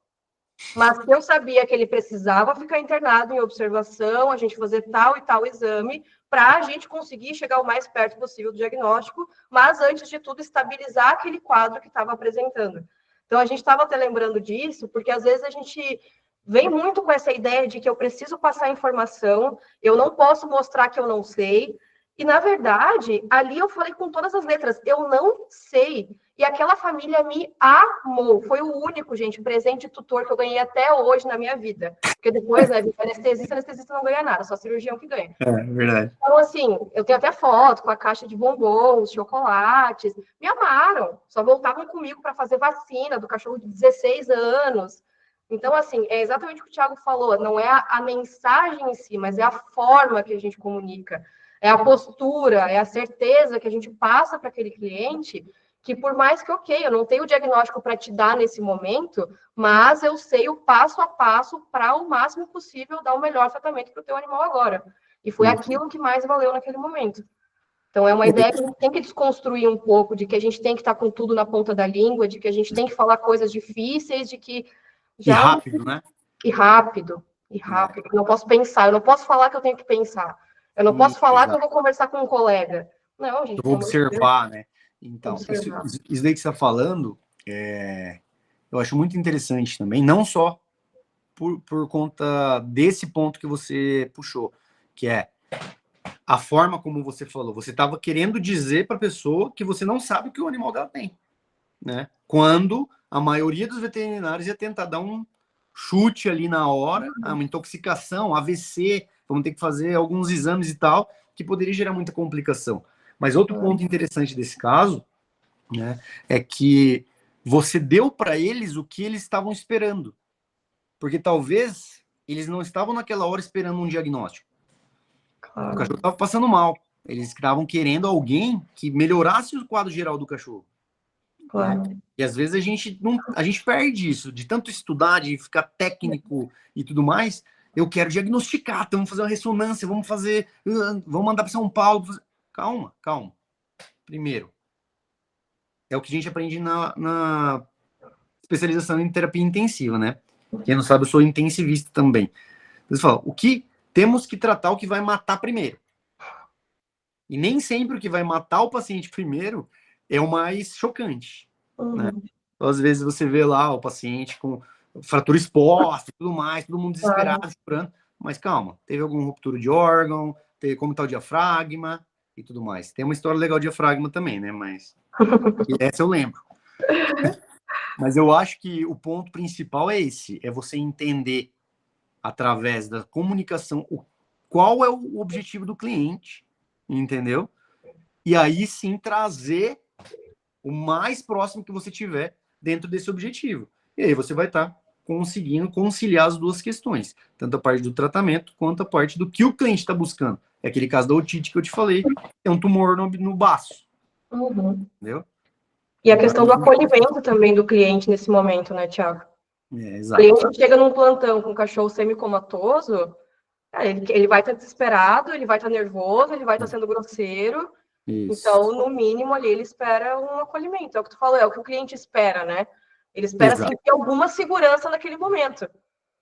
Mas eu sabia que ele precisava ficar internado em observação, a gente fazer tal e tal exame, para a gente conseguir chegar o mais perto possível do diagnóstico, mas antes de tudo, estabilizar aquele quadro que estava apresentando. Então, a gente estava até lembrando disso, porque às vezes a gente vem muito com essa ideia de que eu preciso passar informação, eu não posso mostrar que eu não sei. E, na verdade, ali eu falei com todas as letras, eu não sei. E aquela família me amou. Foi o único, gente, presente de tutor que eu ganhei até hoje na minha vida. Porque depois, né, anestesista não ganha nada, só cirurgião que ganha. É verdade. Então, assim, eu tenho até foto com a caixa de bombons, chocolates. Me amaram. Só voltavam comigo para fazer vacina do cachorro de 16 anos. Então, assim, é exatamente o que o Thiago falou. Não é a mensagem em si, mas é a forma que a gente comunica. É a postura, é a certeza que a gente passa para aquele cliente que por mais que, ok, eu não tenho o diagnóstico para te dar nesse momento, mas eu sei o passo a passo para o máximo possível dar o melhor tratamento para o teu animal agora. E foi aquilo que mais valeu naquele momento. Então, é uma ideia que a gente tem que desconstruir um pouco, de que a gente tem que estar com tudo na ponta da língua, de que a gente tem que falar coisas difíceis, de que E já... rápido, né? E rápido, e rápido. Eu não posso pensar, eu não posso falar que eu tenho que pensar. Eu não posso falar que eu Exato. vou conversar com um colega. Não, gente, Eu vou pelo amor de Deus. observar, né? Então, isso Observar. daí que você está falando, eu acho muito interessante também, não só por conta desse ponto que você puxou, que é a forma como você falou. Você estava querendo dizer para a pessoa que você não sabe o que o animal dela tem, né? Quando a maioria dos veterinários ia tentar dar um chute ali na hora, uma intoxicação, AVC, vamos ter que fazer alguns exames e tal, que poderia gerar muita complicação. Mas outro ponto interessante desse caso, né, é que você deu para eles o que eles estavam esperando. Porque talvez eles não estavam naquela hora esperando um diagnóstico. O cachorro estava passando mal. Eles estavam querendo alguém que melhorasse o quadro geral do cachorro. Claro. Né? E às vezes a gente perde isso, de tanto estudar, de ficar técnico e tudo mais. Eu quero diagnosticar, então vamos fazer uma ressonância, vamos mandar para São Paulo. Calma, calma. Primeiro, é o que a gente aprende na especialização em terapia intensiva, né? Quem não sabe, eu sou intensivista também. Eles falam, o que temos que tratar o que vai matar primeiro. E nem sempre o que vai matar o paciente primeiro é o mais chocante, né? Então, às vezes você vê lá o paciente com fratura exposta e tudo mais, todo mundo desesperado, chorando, mas calma, teve alguma ruptura de órgão, teve como está o diafragma e tudo mais. Tem uma história legal de diafragma também, né? Mas essa eu lembro. Mas eu acho que o ponto principal é esse, é você entender através da comunicação qual é o objetivo do cliente, entendeu? E aí sim trazer o mais próximo que você tiver dentro desse objetivo. E aí você vai estar conseguindo conciliar as duas questões, tanto a parte do tratamento quanto a parte do que o cliente está buscando. É aquele caso da otite que eu te falei, é um tumor no baço, entendeu? E a Então, questão do acolhimento também do cliente nesse momento, né, Thiago? O exato. cliente chega num plantão com um cachorro semicomatoso, ele vai estar desesperado, ele vai estar nervoso, ele vai estar sendo grosseiro. Isso. Então, no mínimo, ali, ele espera um acolhimento. É o que tu falou, é o que o cliente espera, né? Ele espera Exato. sentir alguma segurança naquele momento.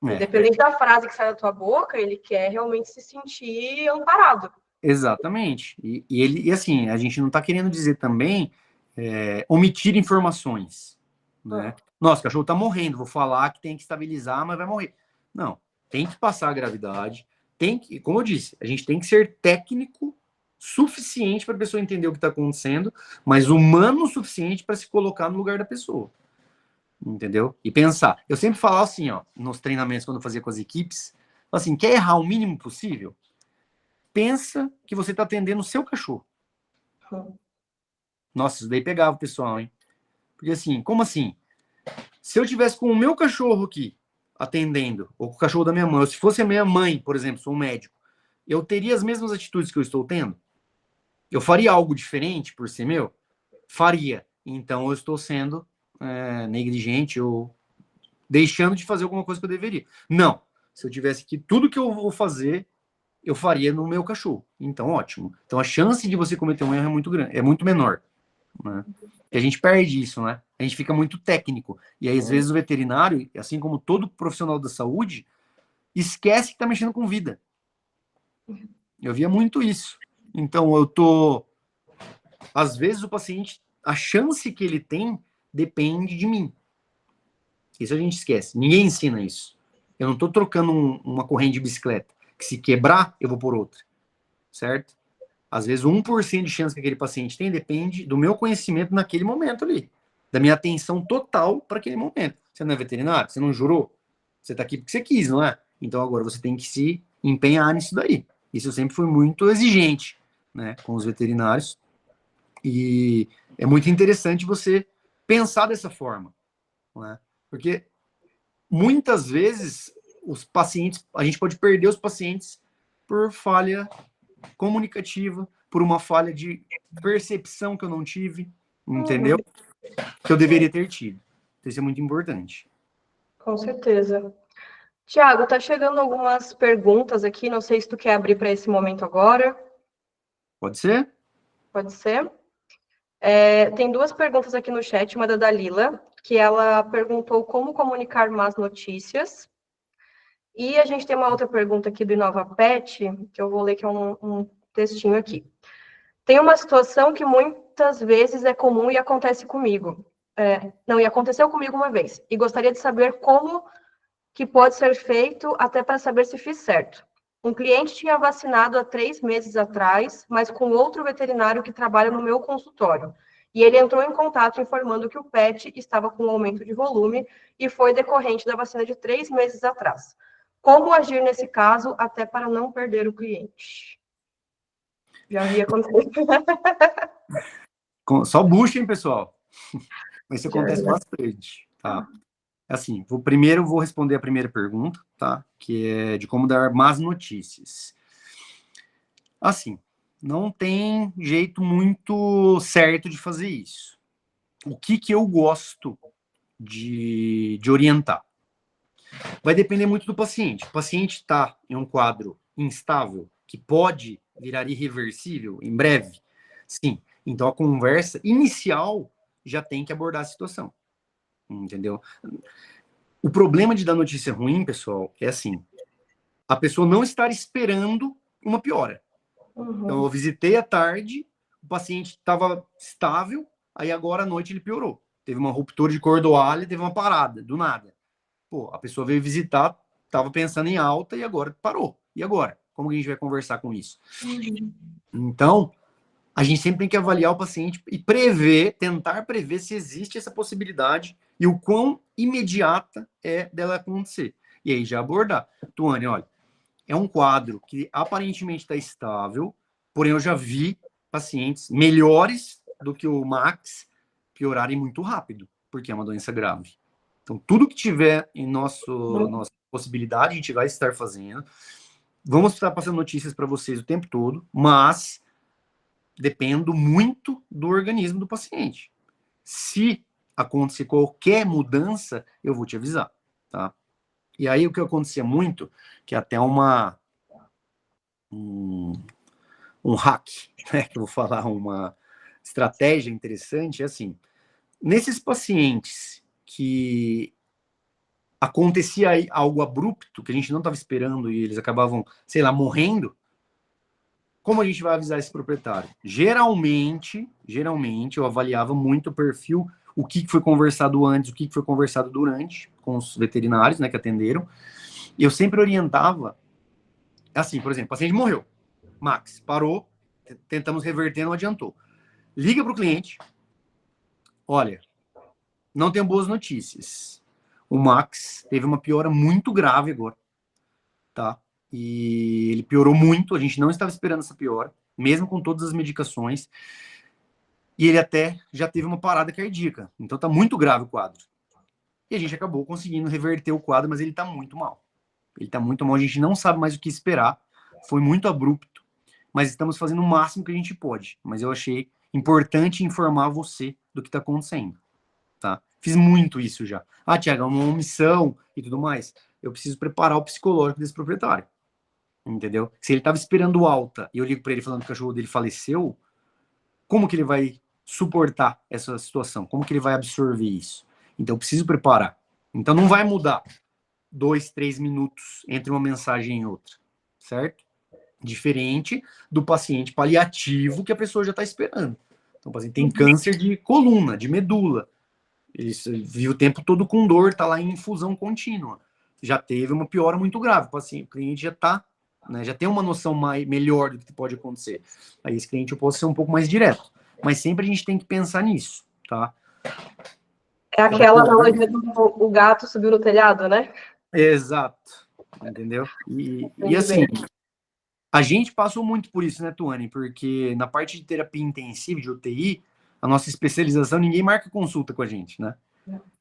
É. Independente da frase que sai da tua boca, ele quer realmente se sentir amparado. Exatamente. E assim, a gente não está querendo dizer também omitir informações, né? Nossa, o cachorro está morrendo, vou falar que tem que estabilizar, mas vai morrer. Não, tem que passar a gravidade, tem que, como eu disse, a gente tem que ser técnico suficiente para a pessoa entender o que está acontecendo, mas humano o suficiente para se colocar no lugar da pessoa. Entendeu? E pensar. Eu sempre falo assim, ó, nos treinamentos, quando eu fazia com as equipes, assim, quer errar o mínimo possível? Pensa que você está atendendo o seu cachorro. Nossa, isso daí pegava o pessoal, hein? Porque assim, como assim? Se eu tivesse com o meu cachorro aqui, atendendo, ou com o cachorro da minha mãe, ou se fosse a minha mãe, por exemplo, sou um médico, eu teria as mesmas atitudes que eu estou tendo? Eu faria algo diferente por ser meu? Faria. Então eu estou sendo negligente ou deixando de fazer alguma coisa que eu deveria. Não. Se eu tivesse que tudo que eu vou fazer, eu faria no meu cachorro. Então, ótimo. Então a chance de você cometer um erro é muito grande, é muito menor. Né? E a gente perde isso, né? A gente fica muito técnico. E aí, às vezes, o veterinário, assim como todo profissional da saúde, esquece que está mexendo com vida. Eu via muito isso. Então, eu tô. Às vezes, o paciente, a chance que ele tem depende de mim. Isso a gente esquece. Ninguém ensina isso. Eu não estou trocando uma corrente de bicicleta. Que se quebrar, eu vou por outra. Certo? Às vezes, 1% de chance que aquele paciente tem depende do meu conhecimento naquele momento ali. Da minha atenção total para aquele momento. Você não é veterinário? Você não jurou? Você está aqui porque você quis, não é? Então, agora você tem que se empenhar nisso daí. Isso eu sempre fui muito exigente, né, com os veterinários. E é muito interessante você pensar dessa forma, né? Porque muitas vezes os pacientes, a gente pode perder os pacientes por falha comunicativa, por uma falha de percepção que eu não tive, entendeu? Que eu deveria ter tido. Então, isso é muito importante. Com certeza. Tiago, tá chegando algumas perguntas aqui, não sei se tu quer abrir para esse momento agora. Pode ser? Pode ser? Tem duas perguntas aqui no chat, uma da Dalila, que ela perguntou como comunicar más notícias. E a gente tem uma outra pergunta aqui do Inova Pet, que eu vou ler, que é um textinho aqui. Tem uma situação que muitas vezes é comum e acontece comigo. E aconteceu comigo uma vez. E gostaria de saber como que pode ser feito até para saber se fiz certo. Um cliente tinha vacinado há 3 meses atrás, mas com outro veterinário que trabalha no meu consultório. E ele entrou em contato informando que o pet estava com um aumento de volume e foi decorrente da vacina de 3 meses atrás. Como agir nesse caso até para não perder o cliente? Já vi acontecer. Só busquem, pessoal. Isso Já acontece vi. bastante, tá? Assim, primeiro vou responder a primeira pergunta, tá? Que é de como dar más notícias. Assim, não tem jeito muito certo de fazer isso. O que eu gosto de orientar? Vai depender muito do paciente. O paciente está em um quadro instável, que pode virar irreversível em breve? Sim. Então, a conversa inicial já tem que abordar a situação. Entendeu? O problema de dar notícia ruim, pessoal, é assim: a pessoa não estar esperando uma piora. Então, eu visitei à tarde, o paciente estava estável, aí agora à noite ele piorou. Teve uma ruptura de cordoalha, teve uma parada, do nada. Pô, a pessoa veio visitar, estava pensando em alta e agora parou. E agora? Como que a gente vai conversar com isso? Então, a gente sempre tem que avaliar o paciente e tentar prever se existe essa possibilidade e o quão imediata é dela acontecer. E aí já abordar. Tuane, olha, é um quadro que aparentemente está estável, porém eu já vi pacientes melhores do que o Max piorarem muito rápido, porque é uma doença grave. Então, tudo que tiver em nossa possibilidade, a gente vai estar fazendo. Vamos estar passando notícias para vocês o tempo todo, mas dependo muito do organismo do paciente. Se acontecer qualquer mudança, eu vou te avisar, tá? E aí o que acontecia muito, que é até um hack, né, que eu vou falar, uma estratégia interessante, é assim, nesses pacientes que acontecia algo abrupto, que a gente não estava esperando e eles acabavam, sei lá, morrendo, como a gente vai avisar esse proprietário? Geralmente, eu avaliava muito o perfil, o que foi conversado antes, o que foi conversado durante, com os veterinários, né, que atenderam, e eu sempre orientava, assim, por exemplo, o paciente morreu, Max, parou, tentamos reverter, não adiantou. Liga para o cliente. Olha, não tenho boas notícias. O Max teve uma piora muito grave agora, tá? E ele piorou muito, a gente não estava esperando essa piora, mesmo com todas as medicações. E ele até já teve uma parada cardíaca. Então tá muito grave o quadro. E a gente acabou conseguindo reverter o quadro, mas ele tá muito mal. Ele tá muito mal, a gente não sabe mais o que esperar. Foi muito abrupto, mas estamos fazendo o máximo que a gente pode. Mas eu achei importante informar você do que tá acontecendo, tá? Fiz muito isso já. Ah, Thiago, é uma omissão e tudo mais. Eu preciso preparar o psicológico desse proprietário, entendeu? Se ele tava esperando alta e eu ligo para ele falando que o cachorro dele faleceu, como que ele vai suportar essa situação? Como que ele vai absorver isso? Então, eu preciso preparar. Então, não vai mudar 2, 3 minutos entre uma mensagem e outra, certo? Diferente do paciente paliativo que a pessoa já está esperando. Então, o paciente tem câncer de coluna, de medula. Ele vive o tempo todo com dor, está lá em infusão contínua. Já teve uma piora muito grave. O cliente já está, né, já tem uma noção melhor do que pode acontecer. Aí esse cliente eu posso ser um pouco mais direto. Mas sempre a gente tem que pensar nisso, tá? É aquela analogia do o gato subiu no telhado, né? Exato. Entendeu? E assim, a gente passou muito por isso, né, Tuane? Porque na parte de terapia intensiva, de UTI, a nossa especialização, ninguém marca consulta com a gente, né?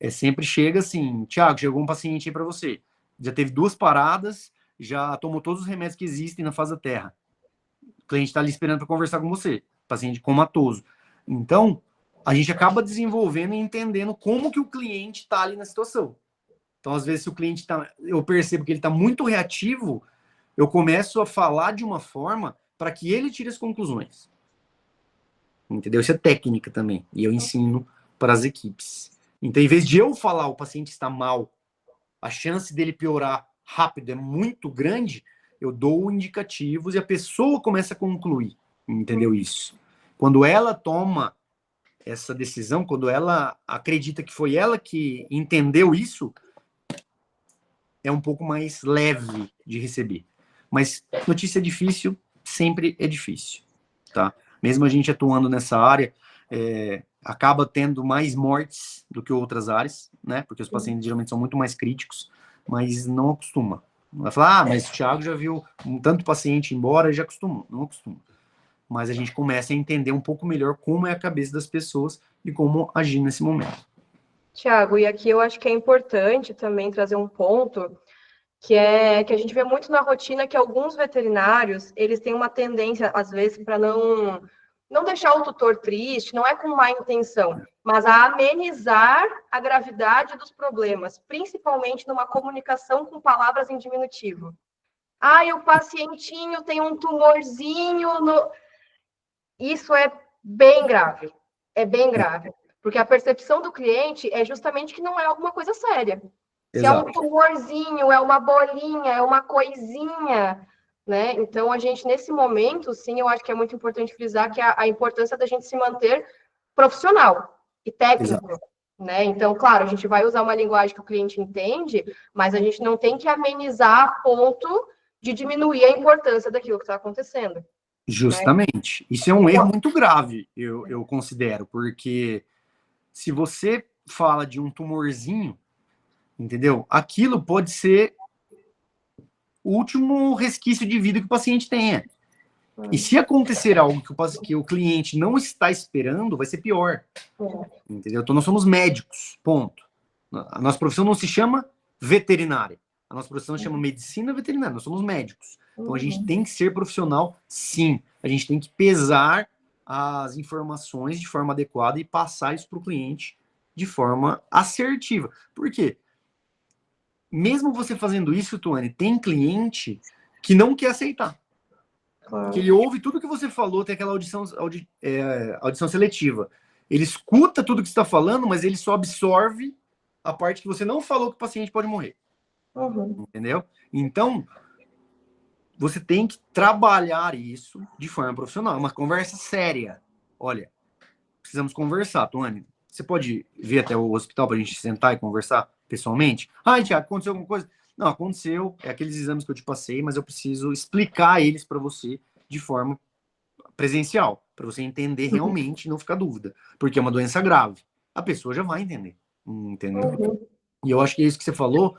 É sempre chega assim, Thiago, chegou um paciente aí para você. Já teve 2 paradas, já tomou todos os remédios que existem na face da Terra. O cliente está ali esperando para conversar com você. Paciente comatoso. Então, a gente acaba desenvolvendo e entendendo como que o cliente está ali na situação. Então, às vezes, se o cliente está... Eu percebo que ele está muito reativo, eu começo a falar de uma forma para que ele tire as conclusões. Entendeu? Isso é técnica também. E eu ensino para as equipes. Então, em vez de eu falar o paciente está mal, a chance dele piorar rápido é muito grande, eu dou indicativos e a pessoa começa a concluir. Entendeu isso? Quando ela toma essa decisão, quando ela acredita que foi ela que entendeu isso, é um pouco mais leve de receber. Mas notícia difícil sempre é difícil, tá? Mesmo a gente atuando nessa área, acaba tendo mais mortes do que outras áreas, né? Porque os pacientes geralmente são muito mais críticos, mas não acostuma. Vai falar, mas o Thiago já viu um tanto paciente embora e já acostumou. Não acostuma. Mas a gente começa a entender um pouco melhor como é a cabeça das pessoas e como agir nesse momento. Tiago, e aqui eu acho que é importante também trazer um ponto que é que a gente vê muito na rotina que alguns veterinários, eles têm uma tendência, às vezes, para não deixar o tutor triste, não é com má intenção, mas a amenizar a gravidade dos problemas, principalmente numa comunicação com palavras em diminutivo. Ah, o pacientinho tem um tumorzinho no... Isso é bem grave, porque a percepção do cliente é justamente que não é alguma coisa séria. Se Exato. É um tumorzinho, é uma bolinha, é uma coisinha, né? Então, a gente, nesse momento, sim, eu acho que é muito importante frisar que a importância da gente se manter profissional e técnico, Exato. Né? Então, claro, a gente vai usar uma linguagem que o cliente entende, mas a gente não tem que amenizar a ponto de diminuir a importância daquilo que está acontecendo. Justamente. Né? Isso é um erro muito grave, eu considero, porque se você fala de um tumorzinho, entendeu? Aquilo pode ser o último resquício de vida que o paciente tenha. E se acontecer algo que o cliente não está esperando, vai ser pior. Entendeu? Então, nós somos médicos, ponto. A nossa profissão não se chama veterinária. A nossa profissão se chama medicina veterinária. Nós somos médicos. Então, a gente tem que ser profissional, sim. A gente tem que pesar as informações de forma adequada e passar isso para o cliente de forma assertiva. Por quê? Mesmo você fazendo isso, Tuane, tem cliente que não quer aceitar. Claro. Que ele ouve tudo que você falou, tem aquela audição seletiva. Ele escuta tudo que você está falando, mas ele só absorve a parte que você não falou que o paciente pode morrer. Entendeu? Então, você tem que trabalhar isso de forma profissional. Uma conversa séria. Olha, precisamos conversar, Tuane. Você pode vir até o hospital para a gente sentar e conversar pessoalmente? Ah, Tiago, aconteceu alguma coisa? Não, aconteceu. É aqueles exames que eu te passei, mas eu preciso explicar eles para você de forma presencial, para você entender realmente e não ficar dúvida, porque é uma doença grave. A pessoa já vai entender, entendeu? E eu acho que isso que você falou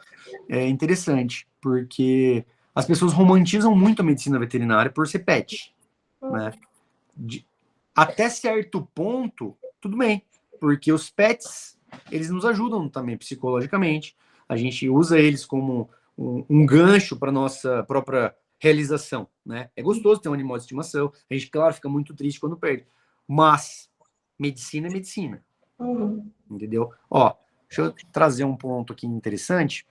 é interessante, porque as pessoas romantizam muito a medicina veterinária por ser pet, né? Até certo ponto, tudo bem, porque os pets, eles nos ajudam também psicologicamente, a gente usa eles como um gancho para nossa própria realização, né? É gostoso ter um animal de estimação, a gente, claro, fica muito triste quando perde, mas medicina é medicina, entendeu? Ó, deixa eu trazer um ponto aqui interessante,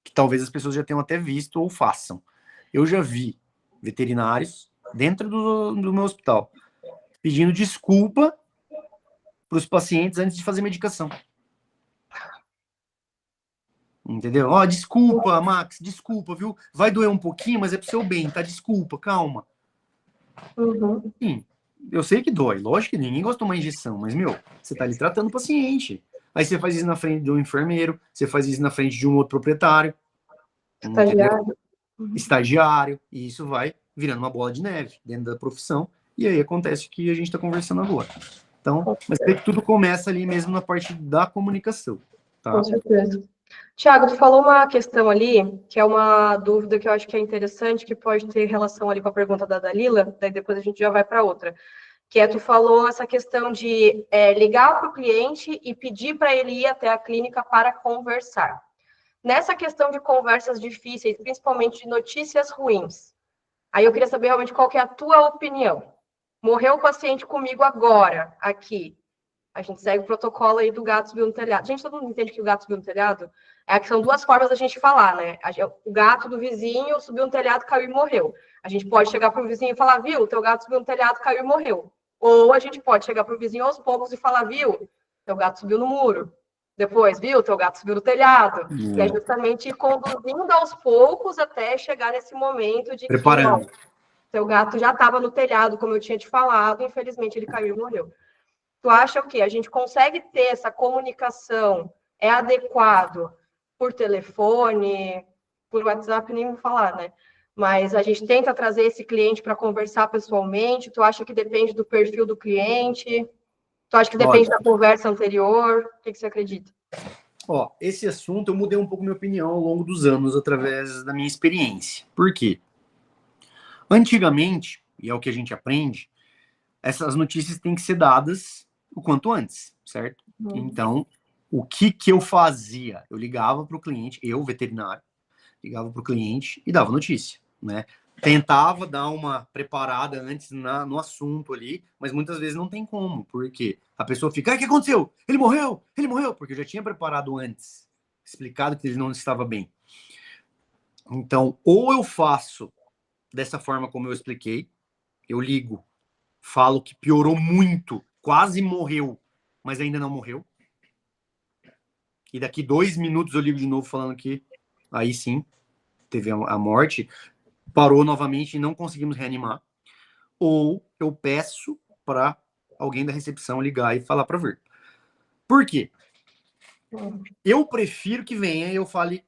que talvez as pessoas já tenham até visto ou façam. Eu já vi veterinários dentro do meu hospital pedindo desculpa para os pacientes antes de fazer medicação. Entendeu? Ó, desculpa, Max, desculpa, viu? Vai doer um pouquinho, mas é pro seu bem, tá? Desculpa, calma. Sim, eu sei que dói, lógico que ninguém gosta de uma injeção, mas, meu, você tá ali tratando o paciente. Aí você faz isso na frente de um enfermeiro, você faz isso na frente de um outro proprietário, entendeu? Estagiário, e isso vai virando uma bola de neve dentro da profissão, e aí acontece o que a gente está conversando agora. Então, mas é que tudo começa ali mesmo na parte da comunicação, tá? Com certeza. Tiago, tu falou uma questão ali, que é uma dúvida que eu acho que é interessante, que pode ter relação ali com a pergunta da Dalila, daí depois a gente já vai para outra. Que é, tu falou essa questão de ligar para o cliente e pedir para ele ir até a clínica para conversar. Nessa questão de conversas difíceis, principalmente de notícias ruins, aí eu queria saber realmente qual que é a tua opinião. Morreu o paciente comigo agora, aqui. A gente segue o protocolo aí do gato subiu no telhado. Gente, todo mundo entende que o gato subiu no telhado? É que são duas formas da gente falar, né? O gato do vizinho subiu no telhado, caiu e morreu. A gente pode chegar para o vizinho e falar, viu, o teu gato subiu no telhado, caiu e morreu. Ou a gente pode chegar para o vizinho aos poucos e falar, viu, teu gato subiu no muro. Depois, viu, teu gato subiu no telhado. E é justamente ir conduzindo aos poucos até chegar nesse momento de que, ó, teu gato já estava no telhado, como eu tinha te falado, infelizmente ele caiu e morreu. Tu acha o quê? A gente consegue ter essa comunicação? É adequado por telefone, por WhatsApp, nem vou falar, né? Mas a gente tenta trazer esse cliente para conversar pessoalmente. Tu acha que depende do perfil do cliente? Tu acha que depende da conversa anterior? O que você acredita? Ó, esse assunto eu mudei um pouco minha opinião ao longo dos anos através da minha experiência. Por quê? Antigamente, e é o que a gente aprende, essas notícias têm que ser dadas o quanto antes, certo? Então, o que eu fazia? Eu ligava para o cliente, eu, veterinário, ligava para o cliente e dava notícia, né? Tentava dar uma preparada antes no assunto ali, mas muitas vezes não tem como, porque a pessoa fica, o que aconteceu? Ele morreu, porque eu já tinha preparado antes, explicado que ele não estava bem. Então, ou eu faço dessa forma como eu expliquei, eu ligo, falo que piorou muito, quase morreu, mas ainda não morreu. E daqui 2 minutos eu ligo de novo falando que aí sim teve a morte, parou novamente e não conseguimos reanimar. Ou eu peço para alguém da recepção ligar e falar para vir. Por quê? Eu prefiro que venha e eu fale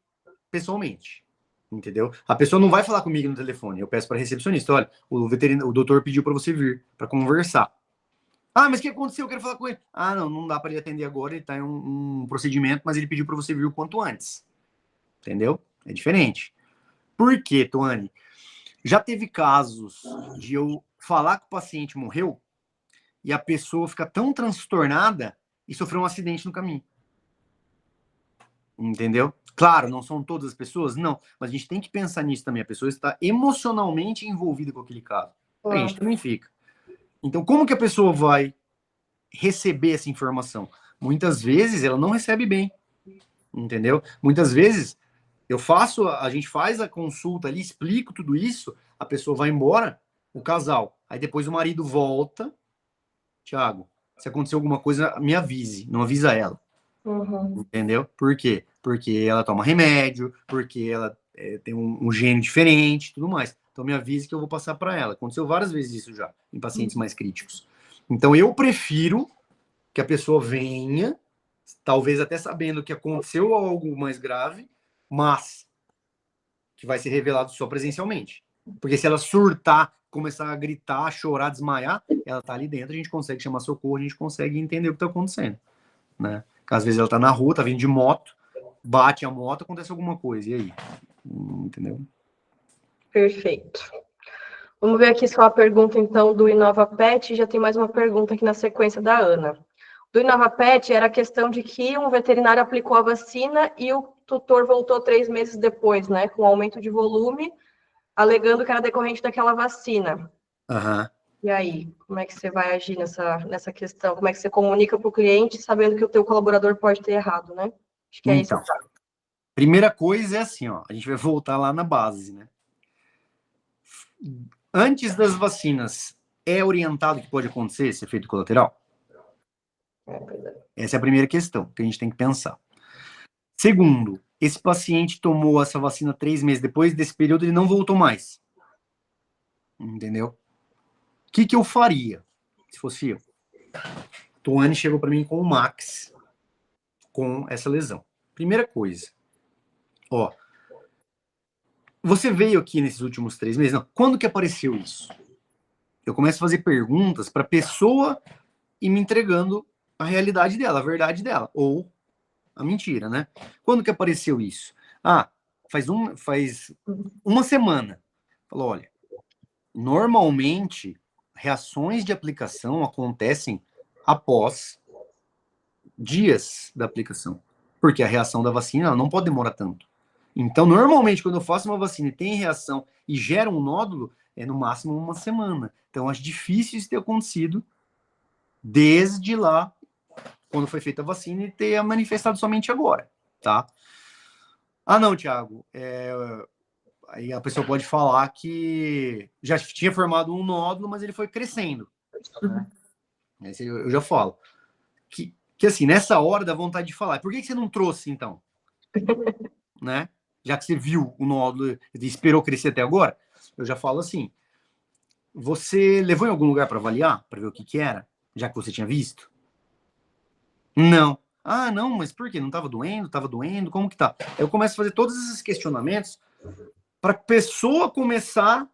pessoalmente. Entendeu? A pessoa não vai falar comigo no telefone. Eu peço para a recepcionista: olha, o doutor pediu para você vir para conversar. Ah, mas o que aconteceu? Eu quero falar com ele. Ah, não dá para ele atender agora, ele está em um procedimento, mas ele pediu para você vir o quanto antes. Entendeu? É diferente. Por quê, Tuane? Já teve casos de eu falar que o paciente morreu e a pessoa fica tão transtornada e sofreu um acidente no caminho. Entendeu? Claro, não são todas as pessoas, não, mas a gente tem que pensar nisso também. A pessoa está emocionalmente envolvida com aquele caso. A gente também fica. Então, como que a pessoa vai receber essa informação? Muitas vezes ela não recebe bem, entendeu? Muitas vezes a gente faz a consulta ali, explico tudo isso, a pessoa vai embora, o casal, aí depois o marido volta, Thiago, se aconteceu alguma coisa, me avise, não avisa ela. Entendeu? Por quê? Porque ela toma remédio, porque ela tem um gene diferente, tudo mais. Então me avise que eu vou passar para ela. Aconteceu várias vezes isso já, em pacientes mais críticos. Então eu prefiro que a pessoa venha, talvez até sabendo que aconteceu algo mais grave, mas que vai ser revelado só presencialmente. Porque se ela surtar, começar a gritar, chorar, desmaiar, ela tá ali dentro, a gente consegue chamar socorro, a gente consegue entender o que tá acontecendo, né? Às vezes ela tá na rua, tá vindo de moto, bate a moto, acontece alguma coisa, e aí? Entendeu? Perfeito. Vamos ver aqui só a pergunta, então, do InovaPet. Já tem mais uma pergunta aqui na sequência da Ana. Do InovaPet era a questão de que um veterinário aplicou a vacina e o tutor voltou 3 meses depois, né, com aumento de volume, alegando que era decorrente daquela vacina. Aham. E aí, como é que você vai agir nessa questão? Como é que você comunica para o cliente sabendo que o teu colaborador pode ter errado, né? Acho que é isso. Então, primeira coisa é assim, ó, a gente vai voltar lá na base, né? Antes das vacinas, é orientado que pode acontecer esse efeito colateral? Essa é a primeira questão que a gente tem que pensar. Segundo, esse paciente tomou essa vacina 3 meses depois desse período, ele não voltou mais. Entendeu? O que eu faria se fosse eu? Tuane chegou para mim com o Max, com essa lesão. Primeira coisa, ó, você veio aqui nesses últimos 3 meses? Não. Quando que apareceu isso? Eu começo a fazer perguntas para a pessoa e me entregando a realidade dela, a verdade dela, ou a mentira, né? Quando que apareceu isso? Ah, faz uma semana. Falou, olha, normalmente reações de aplicação acontecem após dias da aplicação, porque a reação da vacina ela não pode demorar tanto. Então, normalmente, quando eu faço uma vacina e tem reação e gera um nódulo, é no máximo uma semana. Então, acho difícil isso ter acontecido desde lá, quando foi feita a vacina, e ter manifestado somente agora, tá? Ah, não, Thiago, aí a pessoa pode falar que já tinha formado um nódulo, mas ele foi crescendo, né? Esse eu já falo. Que assim, nessa hora dá vontade de falar. Por que você não trouxe, então? Né? Já que você viu o nódulo e esperou crescer até agora, eu já falo assim, você levou em algum lugar para avaliar, para ver o que era, já que você tinha visto? Não. Ah, não, mas por quê? Não estava doendo? Estava doendo? Como que tá? Eu começo a fazer todos esses questionamentos para a pessoa começar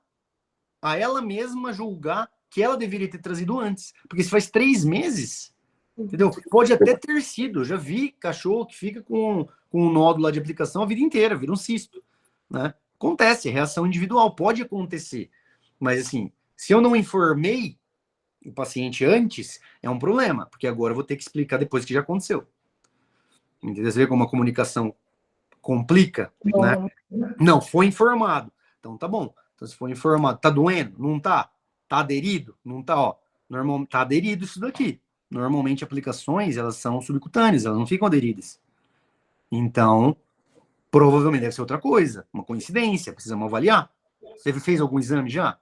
a ela mesma julgar que ela deveria ter trazido antes. Porque se faz 3 meses, entendeu? Pode até ter sido. Eu já vi cachorro que fica com um nódulo lá de aplicação a vida inteira, vira um cisto, né? Acontece, é reação individual, pode acontecer. Mas assim, se eu não informei o paciente antes, é um problema, porque agora eu vou ter que explicar depois que já aconteceu. Entendeu? Você vê como a comunicação complica, né? Não, foi informado. Então tá bom. Então se foi informado, tá doendo? Não tá? Tá aderido? Não tá, ó. Normal, tá aderido isso daqui. Normalmente aplicações, elas são subcutâneas, elas não ficam aderidas. Então, provavelmente deve ser outra coisa, uma coincidência, precisamos avaliar. Você fez algum exame já?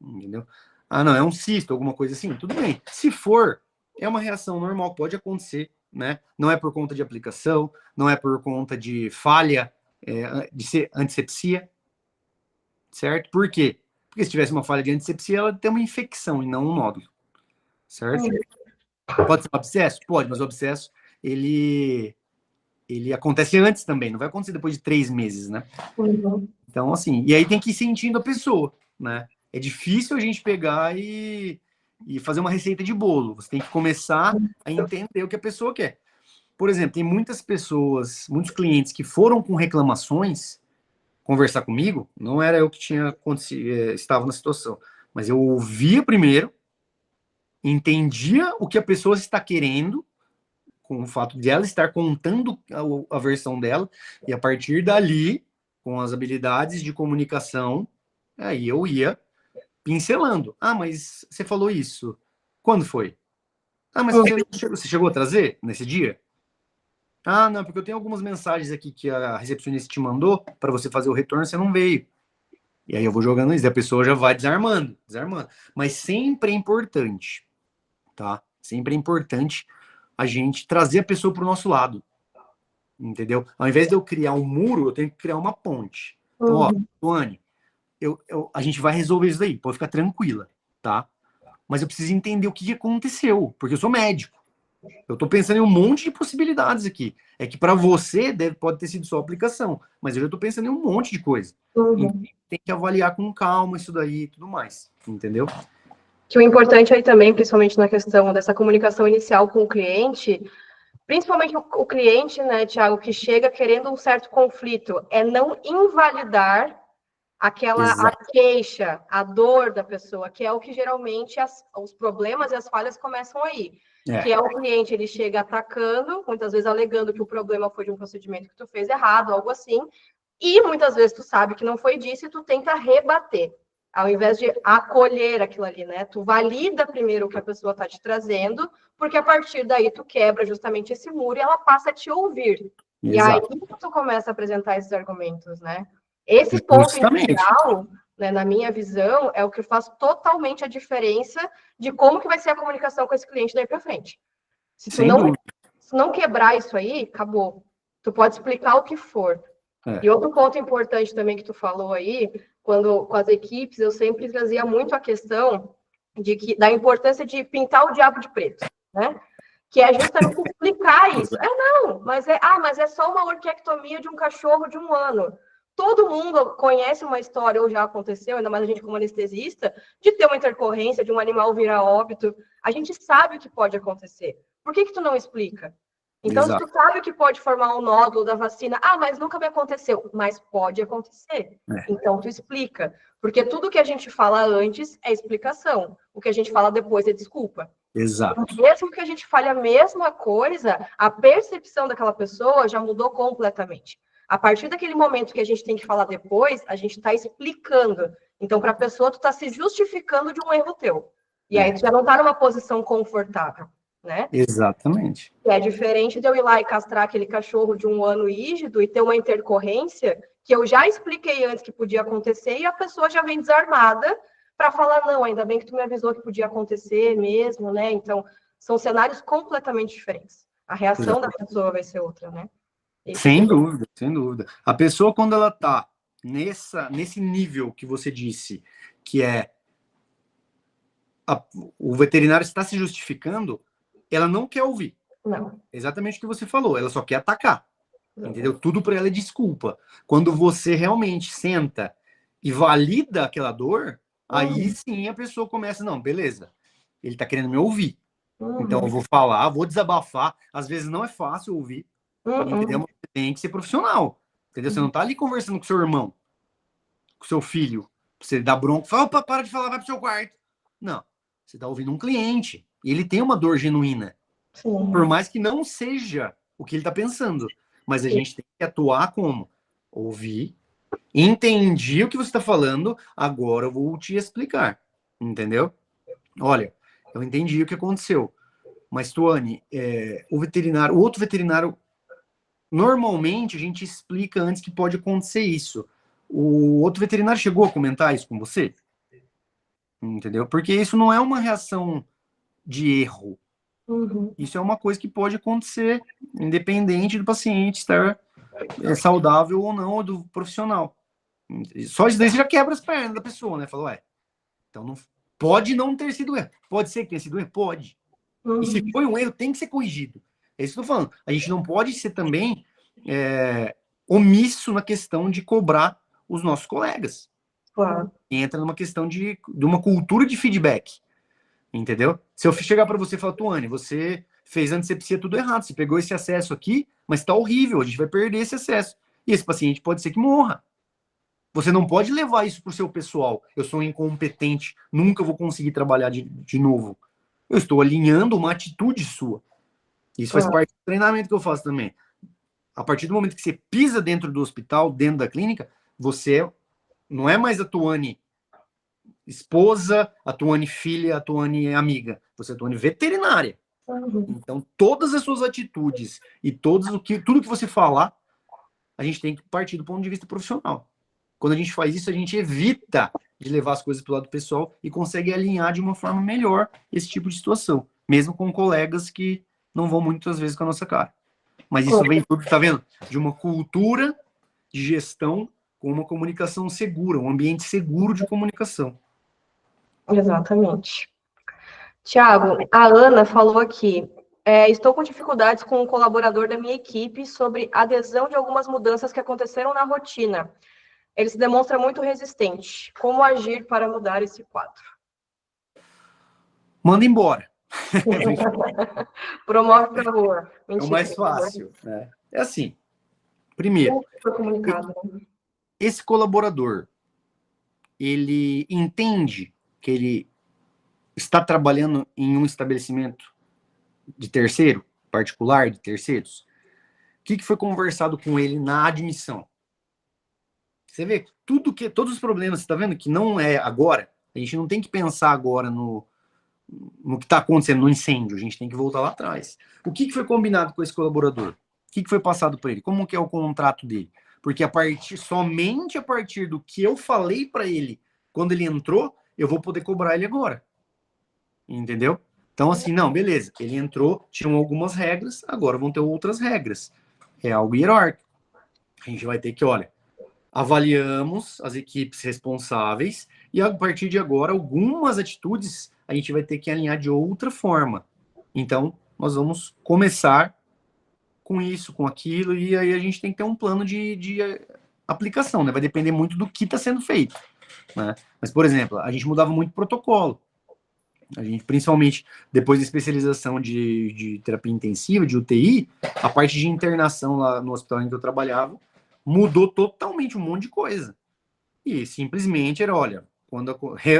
Entendeu? Ah, não, é um cisto, alguma coisa assim, tudo bem. Se for, é uma reação normal, pode acontecer, né? Não é por conta de aplicação, não é por conta de falha de ser antisepsia, certo? Por quê? Porque se tivesse uma falha de antisepsia, ela tem uma infecção e não um nódulo, certo? Pode ser um abscesso? Pode, mas o abscesso, ele acontece antes também, não vai acontecer depois de 3 meses, né? Então, assim, e aí tem que ir sentindo a pessoa, né? É difícil a gente pegar e fazer uma receita de bolo. Você tem que começar a entender o que a pessoa quer. Por exemplo, tem muitas pessoas, muitos clientes que foram com reclamações conversar comigo, não era eu que tinha estava na situação, mas eu ouvia primeiro, entendia o que a pessoa está querendo, com o fato de ela estar contando a versão dela, e a partir dali, com as habilidades de comunicação, aí eu ia pincelando. Ah, mas você falou isso. Quando foi? Ah, mas você chegou a trazer nesse dia? Ah, não, porque eu tenho algumas mensagens aqui que a recepcionista te mandou para você fazer o retorno, você não veio. E aí eu vou jogando isso, e a pessoa já vai desarmando, desarmando. Mas sempre é importante, tá? Sempre é importante a gente trazer a pessoa para o nosso lado, entendeu? Ao invés de eu criar um muro, eu tenho que criar uma ponte. Então, ó, Tuane, a gente vai resolver isso daí, pode ficar tranquila, tá? Mas eu preciso entender o que aconteceu, porque eu sou médico. Eu estou pensando em um monte de possibilidades aqui. É que para você pode ter sido só aplicação, mas eu já estou pensando em um monte de coisa. Então, tem que avaliar com calma isso daí e tudo mais, entendeu? Que o importante aí também, principalmente na questão dessa comunicação inicial com o cliente, principalmente o cliente, né, Thiago, que chega querendo um certo conflito, é não invalidar a queixa, a dor da pessoa, que é o que geralmente os problemas e as falhas começam aí. Que é o cliente, ele chega atacando, muitas vezes alegando que o problema foi de um procedimento que tu fez errado, algo assim, e muitas vezes tu sabe que não foi disso e tu tenta rebater, ao invés de acolher aquilo ali, né? Tu valida primeiro o que a pessoa está te trazendo, porque a partir daí tu quebra justamente esse muro e ela passa a te ouvir. E aí tu começa a apresentar esses argumentos, né? Esse ponto inicial, né, na minha visão, é o que faz totalmente a diferença de como que vai ser a comunicação com esse cliente daí para frente. Se tu não quebrar isso aí, acabou. Tu pode explicar o que for. E outro ponto importante também que tu falou aí, quando com as equipes, eu sempre trazia muito a questão da importância de pintar o diabo de preto, né? Que é justamente explicar isso. Mas é só uma orquiectomia de um cachorro de 1 ano. Todo mundo conhece uma história, ou já aconteceu, ainda mais a gente como anestesista, de ter uma intercorrência, de um animal virar óbito. A gente sabe o que pode acontecer. Por que tu não explica? Então, se tu sabe que pode formar um nódulo da vacina, mas nunca me aconteceu. Mas pode acontecer. Então, tu explica. Porque tudo que a gente fala antes é explicação. O que a gente fala depois é desculpa. Exato. Mesmo que a gente fale a mesma coisa, a percepção daquela pessoa já mudou completamente. A partir daquele momento que a gente tem que falar depois, a gente está explicando. Então, para a pessoa, tu está se justificando de um erro teu. E aí, tu já não está numa posição confortável, né? Exatamente. É diferente de eu ir lá e castrar aquele cachorro de 1 ano rígido e ter uma intercorrência que eu já expliquei antes que podia acontecer e a pessoa já vem desarmada para falar, não, ainda bem que tu me avisou que podia acontecer mesmo, né? Então, são cenários completamente diferentes. A reação da pessoa vai ser outra, né? Sem dúvida, sem dúvida. A pessoa, quando ela tá nesse nível que você disse, que é o veterinário está se justificando, ela não quer ouvir. Não. Exatamente o que você falou, ela só quer atacar. Entendeu? Tudo para ela é desculpa. Quando você realmente senta e valida aquela dor, aí sim a pessoa começa, não, beleza, ele tá querendo me ouvir. Então eu vou falar, vou desabafar. Às vezes não é fácil ouvir, entendeu? Mas você tem que ser profissional, entendeu? Você não tá ali conversando com seu irmão, com seu filho, você dá bronca, fala, opa, para de falar, vai pro seu quarto. Não, você tá ouvindo um cliente, e ele tem uma dor genuína. Sim. Por mais que não seja o que ele tá pensando. Mas a gente tem que atuar como? Ouvir, entendi o que você está falando, agora eu vou te explicar, entendeu? Olha, eu entendi o que aconteceu, mas, Tuane, o outro veterinário, normalmente a gente explica antes que pode acontecer isso. O outro veterinário chegou a comentar isso com você? Entendeu? Porque isso não é uma reação de erro. Isso é uma coisa que pode acontecer, independente do paciente estar saudável ou não, ou do profissional. Só isso daí você já quebra as pernas da pessoa, né? Falou, então não pode não ter sido erro. Pode ser que tenha sido erro? Pode. E se foi um erro, tem que ser corrigido. É isso que eu tô falando. A gente não pode ser também omisso na questão de cobrar os nossos colegas. Claro. Entra numa questão de uma cultura de feedback. Entendeu? Se eu chegar para você e falar, Tuane, você fez antisepsia tudo errado, você pegou esse acesso aqui, mas tá horrível, a gente vai perder esse acesso. E esse paciente pode ser que morra. Você não pode levar isso pro seu pessoal. Eu sou incompetente, nunca vou conseguir trabalhar de novo. Eu estou alinhando uma atitude sua. Isso faz parte do treinamento que eu faço também. A partir do momento que você pisa dentro do hospital, dentro da clínica, você não é mais a Tuane esposa, a Tuane filha, a Tuane amiga. Você é a Tuane veterinária. Então, todas as suas atitudes e tudo que você falar, a gente tem que partir do ponto de vista profissional. Quando a gente faz isso, a gente evita de levar as coisas para o lado pessoal e consegue alinhar de uma forma melhor esse tipo de situação, mesmo com colegas que não vão muitas vezes com a nossa cara. Mas isso vem tudo, tá vendo? De uma cultura de gestão com uma comunicação segura, um ambiente seguro de comunicação. Exatamente. Tiago, a Ana falou aqui, Estou com dificuldades com um colaborador da minha equipe sobre adesão de algumas mudanças que aconteceram na rotina. Ele se demonstra muito resistente. Como agir para mudar esse quadro? Manda embora. Promove para a rua. É o mais fácil, né? É assim, primeiro, foi comunicado, né? Esse colaborador, ele entende que ele está trabalhando em um estabelecimento de terceiro, particular, de terceiros? O que foi conversado com ele na admissão? Você vê, todos os problemas, você está vendo que não é agora, a gente não tem que pensar agora no que está acontecendo, no incêndio, a gente tem que voltar lá atrás. O que foi combinado com esse colaborador? O que foi passado para ele? Como que é o contrato dele? Porque somente a partir do que eu falei para ele quando ele entrou, eu vou poder cobrar ele agora. Entendeu? Então, assim, não, beleza. Ele entrou, tinham algumas regras, agora vão ter outras regras. É algo hierárquico. A gente vai ter que, olha, avaliamos as equipes responsáveis e a partir de agora, algumas atitudes a gente vai ter que alinhar de outra forma. Então, nós vamos começar com isso, com aquilo, e aí a gente tem que ter um plano de aplicação, né? Vai depender muito do que está sendo feito, né? Mas, por exemplo, a gente mudava muito protocolo. A gente, principalmente depois da especialização de terapia intensiva, de UTI, a parte de internação lá no hospital em que eu trabalhava, mudou totalmente um monte de coisa. E simplesmente era, olha,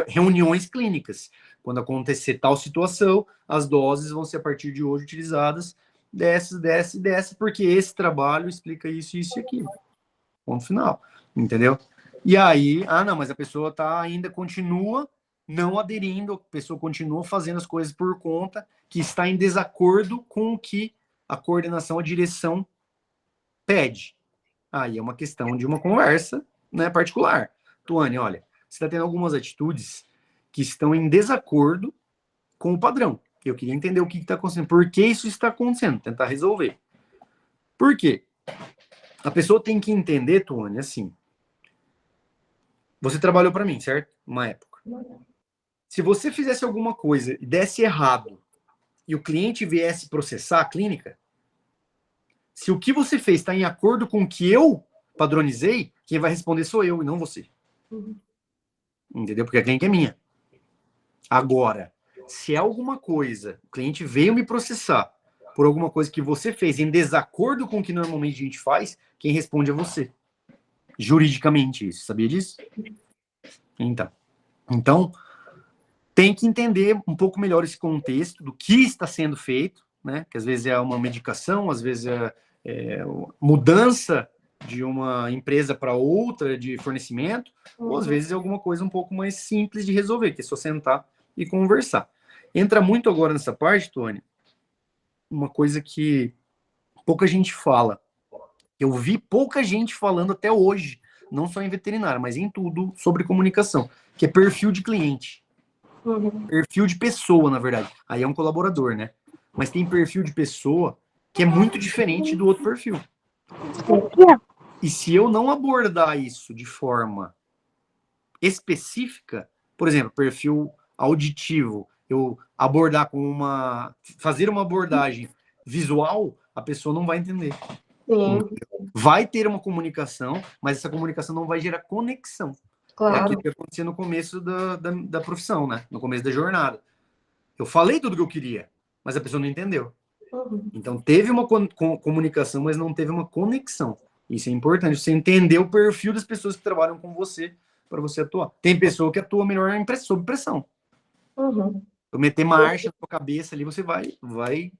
reuniões clínicas, quando acontecer tal situação, as doses vão ser a partir de hoje utilizadas desce, porque esse trabalho explica isso, isso e aquilo. Ponto final. Entendeu? E aí, não, mas a pessoa continua não aderindo, a pessoa continua fazendo as coisas por conta, que está em desacordo com o que a coordenação, a direção pede. Aí é uma questão de uma conversa, né, particular. Tuane, olha, você está tendo algumas atitudes que estão em desacordo com o padrão. Eu queria entender o que está acontecendo, por que isso está acontecendo, tentar resolver. Por quê? A pessoa tem que entender, Tuane, assim, você trabalhou para mim, certo? Uma época. Se você fizesse alguma coisa e desse errado e o cliente viesse processar a clínica, se o que você fez está em acordo com o que eu padronizei, quem vai responder sou eu e não você. Entendeu? Porque a clínica é minha. Agora, se é alguma coisa, o cliente veio me processar por alguma coisa que você fez em desacordo com o que normalmente a gente faz, quem responde é você. Juridicamente isso. Sabia disso? Então, tem que entender um pouco melhor esse contexto do que está sendo feito, né? Que às vezes é uma medicação, às vezes é mudança de uma empresa para outra de fornecimento, ou às vezes é alguma coisa um pouco mais simples de resolver, que é só sentar e conversar. Entra muito agora nessa parte, Tony, uma coisa que pouca gente fala. Eu vi pouca gente falando até hoje, não só em veterinária, mas em tudo sobre comunicação, que é perfil de cliente. Perfil de pessoa, na verdade. Aí é um colaborador, né? Mas tem perfil de pessoa que é muito diferente do outro perfil. E se eu não abordar isso de forma específica, por exemplo, perfil auditivo, eu abordar fazer uma abordagem visual, a pessoa não vai entender. Sim. Vai ter uma comunicação, mas essa comunicação não vai gerar conexão. Claro. É aquilo que acontecia no começo da profissão, né? No começo da jornada. Eu falei tudo que eu queria, mas a pessoa não entendeu. Então, teve uma comunicação, mas não teve uma conexão. Isso é importante, você entender o perfil das pessoas que trabalham com você para você atuar. Tem pessoa que atua melhor sob pressão. Eu meter marcha na sua cabeça ali, você vai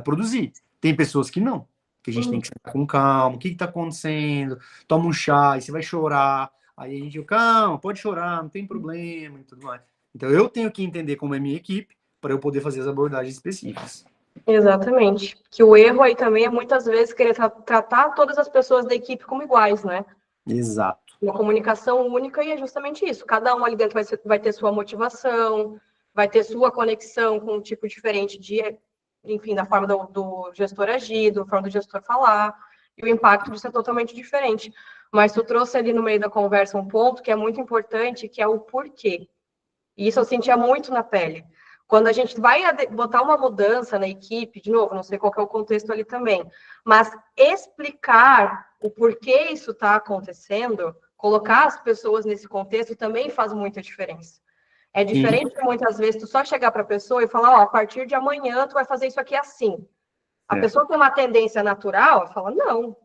produzir. Tem pessoas que não, que a gente tem que sentar com calma, o que está acontecendo, toma um chá, e você vai chorar, aí a gente, calma, pode chorar, não tem problema e tudo mais. Então, eu tenho que entender como é minha equipe para eu poder fazer as abordagens específicas. Exatamente. Que o erro aí também é muitas vezes querer tratar todas as pessoas da equipe como iguais, né? Exato. Uma comunicação única e é justamente isso. Cada um ali dentro vai ter sua motivação, vai ter sua conexão com um tipo diferente enfim, da forma do gestor agir, da forma do gestor falar, e o impacto disso é totalmente diferente. Mas tu trouxe ali no meio da conversa um ponto que é muito importante, que é o porquê. E isso eu sentia muito na pele. Quando a gente vai botar uma mudança na equipe, de novo, não sei qual que é o contexto ali também, mas explicar o porquê isso está acontecendo, colocar as pessoas nesse contexto também faz muita diferença. É diferente muitas vezes tu só chegar para a pessoa e falar, ó, a partir de amanhã tu vai fazer isso aqui assim. A pessoa tem uma tendência natural, ela fala, não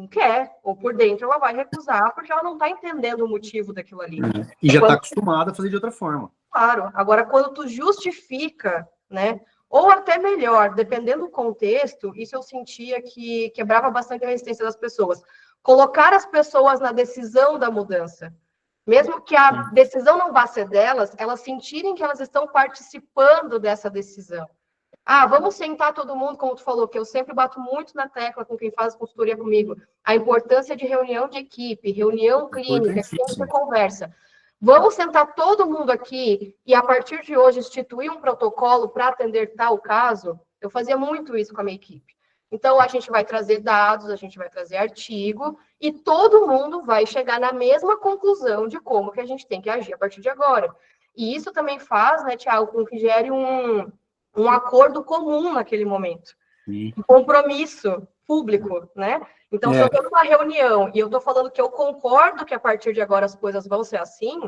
quer. Ou por dentro ela vai recusar, porque ela não está entendendo o motivo daquilo ali. E já está acostumada a fazer de outra forma. Claro. Agora, quando tu justifica, né? Ou até melhor, dependendo do contexto, isso eu sentia que quebrava bastante a resistência das pessoas. Colocar as pessoas na decisão da mudança. Mesmo que a decisão não vá ser delas, elas sentirem que elas estão participando dessa decisão. Ah, vamos sentar todo mundo, como tu falou, que eu sempre bato muito na tecla com quem faz consultoria comigo, a importância de reunião de equipe, reunião clínica, que sempre conversa. Vamos sentar todo mundo aqui e, a partir de hoje, instituir um protocolo para atender tal caso? Eu fazia muito isso com a minha equipe. Então, a gente vai trazer dados, a gente vai trazer artigo, e todo mundo vai chegar na mesma conclusão de como que a gente tem que agir a partir de agora. E isso também faz, né, Tiago, com que gere um acordo comum naquele momento. Um compromisso público, né? Então, se eu estou numa reunião e eu estou falando que eu concordo que a partir de agora as coisas vão ser assim,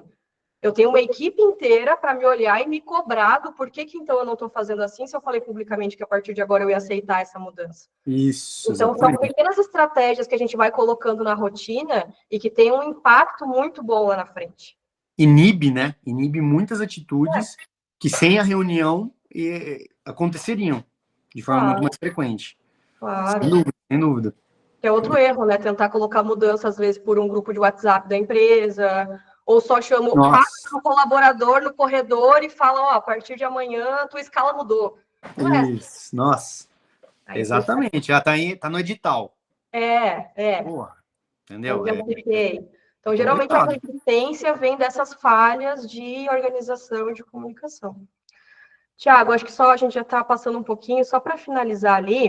eu tenho uma equipe inteira para me olhar e me cobrar do porquê que então eu não estou fazendo assim se eu falei publicamente que a partir de agora eu ia aceitar essa mudança. Isso. Então, são pequenas estratégias que a gente vai colocando na rotina e que tem um impacto muito bom lá na frente. Inibe, né? Inibe muitas atitudes que sem a reunião aconteceriam de forma muito mais frequente. Claro. Sem dúvida, sem dúvida. Que é outro erro, né? Tentar colocar mudança, às vezes, por um grupo de WhatsApp da empresa, ou só chama o colaborador no corredor e fala, ó, a partir de amanhã, tua escala mudou. Isso, nossa. Aí exatamente, já tá no edital. Porra, entendeu? Então, geralmente, a resistência vem dessas falhas de organização e de comunicação. Tiago, acho que só a gente já está passando um pouquinho, só para finalizar ali,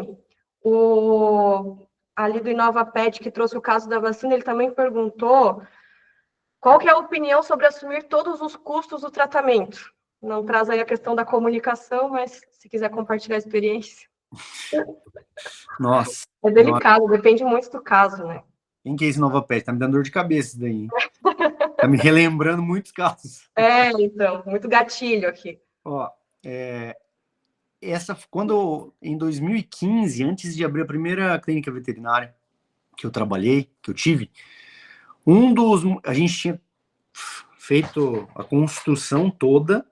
ali do InovaPet, que trouxe o caso da vacina, ele também perguntou qual que é a opinião sobre assumir todos os custos do tratamento. Não traz aí a questão da comunicação, mas se quiser compartilhar a experiência. Nossa. É delicado, depende muito do caso, né? Quem que é esse InovaPet? Tá me dando dor de cabeça isso daí, hein? Tá me relembrando muitos casos. Então, muito gatilho aqui. Ó, quando em 2015, antes de abrir a primeira clínica veterinária que eu trabalhei, que eu tive, a gente tinha feito a construção toda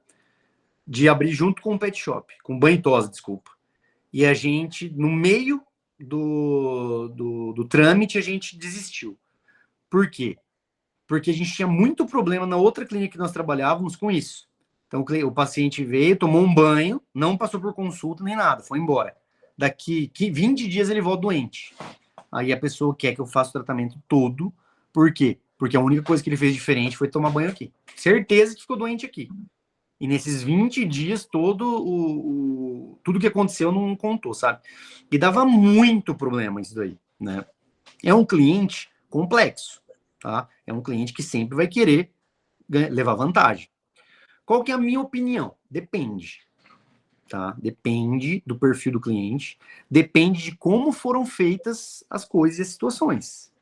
de abrir junto com o pet shop, com banho e tosa, desculpa. E a gente, no meio do trâmite, a gente desistiu. Por quê? Porque a gente tinha muito problema na outra clínica que nós trabalhávamos com isso. Então, o paciente veio, tomou um banho, não passou por consulta nem nada, foi embora. Daqui 20 dias ele volta doente. Aí a pessoa quer que eu faça o tratamento todo. Por quê? Porque a única coisa que ele fez diferente foi tomar banho aqui. Certeza que ficou doente aqui. E nesses 20 dias, tudo que aconteceu não contou, sabe? E dava muito problema isso daí, né? É um cliente complexo, tá? É um cliente que sempre vai querer levar vantagem. Qual que é a minha opinião? Depende, tá? Depende do perfil do cliente, depende de como foram feitas as coisas e as situações.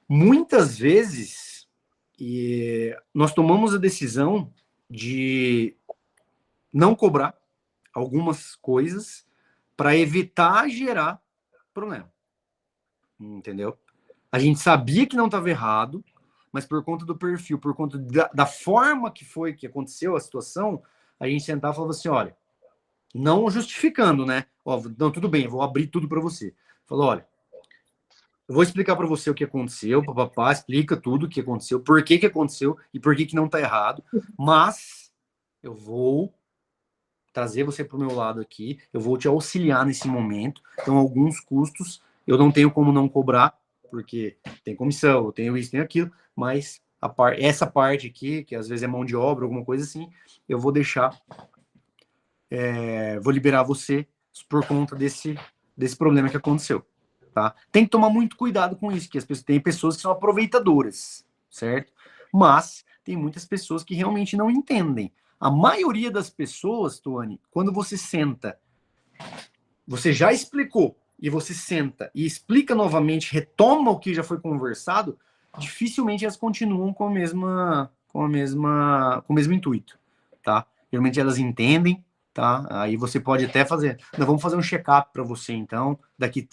Muitas vezes, nós tomamos a decisão de não cobrar algumas coisas para evitar gerar problema. Entendeu? A gente sabia que não estava errado, mas por conta do perfil, por conta da forma que aconteceu a situação, a gente sentava e falava assim, olha, não justificando, né? Ó, não, tudo bem, eu vou abrir tudo para você. Falou, olha, eu vou explicar para você o que aconteceu, papapá, explica tudo o que aconteceu, por que aconteceu e por que não está errado, mas eu vou trazer você para o meu lado aqui, eu vou te auxiliar nesse momento, então alguns custos eu não tenho como não cobrar, porque tem comissão, eu tenho isso, tenho aquilo, mas essa parte aqui, que às vezes é mão de obra, alguma coisa assim, eu vou deixar, vou liberar você por conta desse problema que aconteceu, tá? Tem que tomar muito cuidado com isso, que tem pessoas que são aproveitadoras, certo? Mas tem muitas pessoas que realmente não entendem. A maioria das pessoas, Tuane, quando você senta, você já explicou, e você senta e explica novamente, retoma o que já foi conversado, dificilmente elas continuam com o mesmo intuito, tá? Geralmente elas entendem, tá? Aí você pode até fazer, nós vamos fazer um check-up para você, então, daqui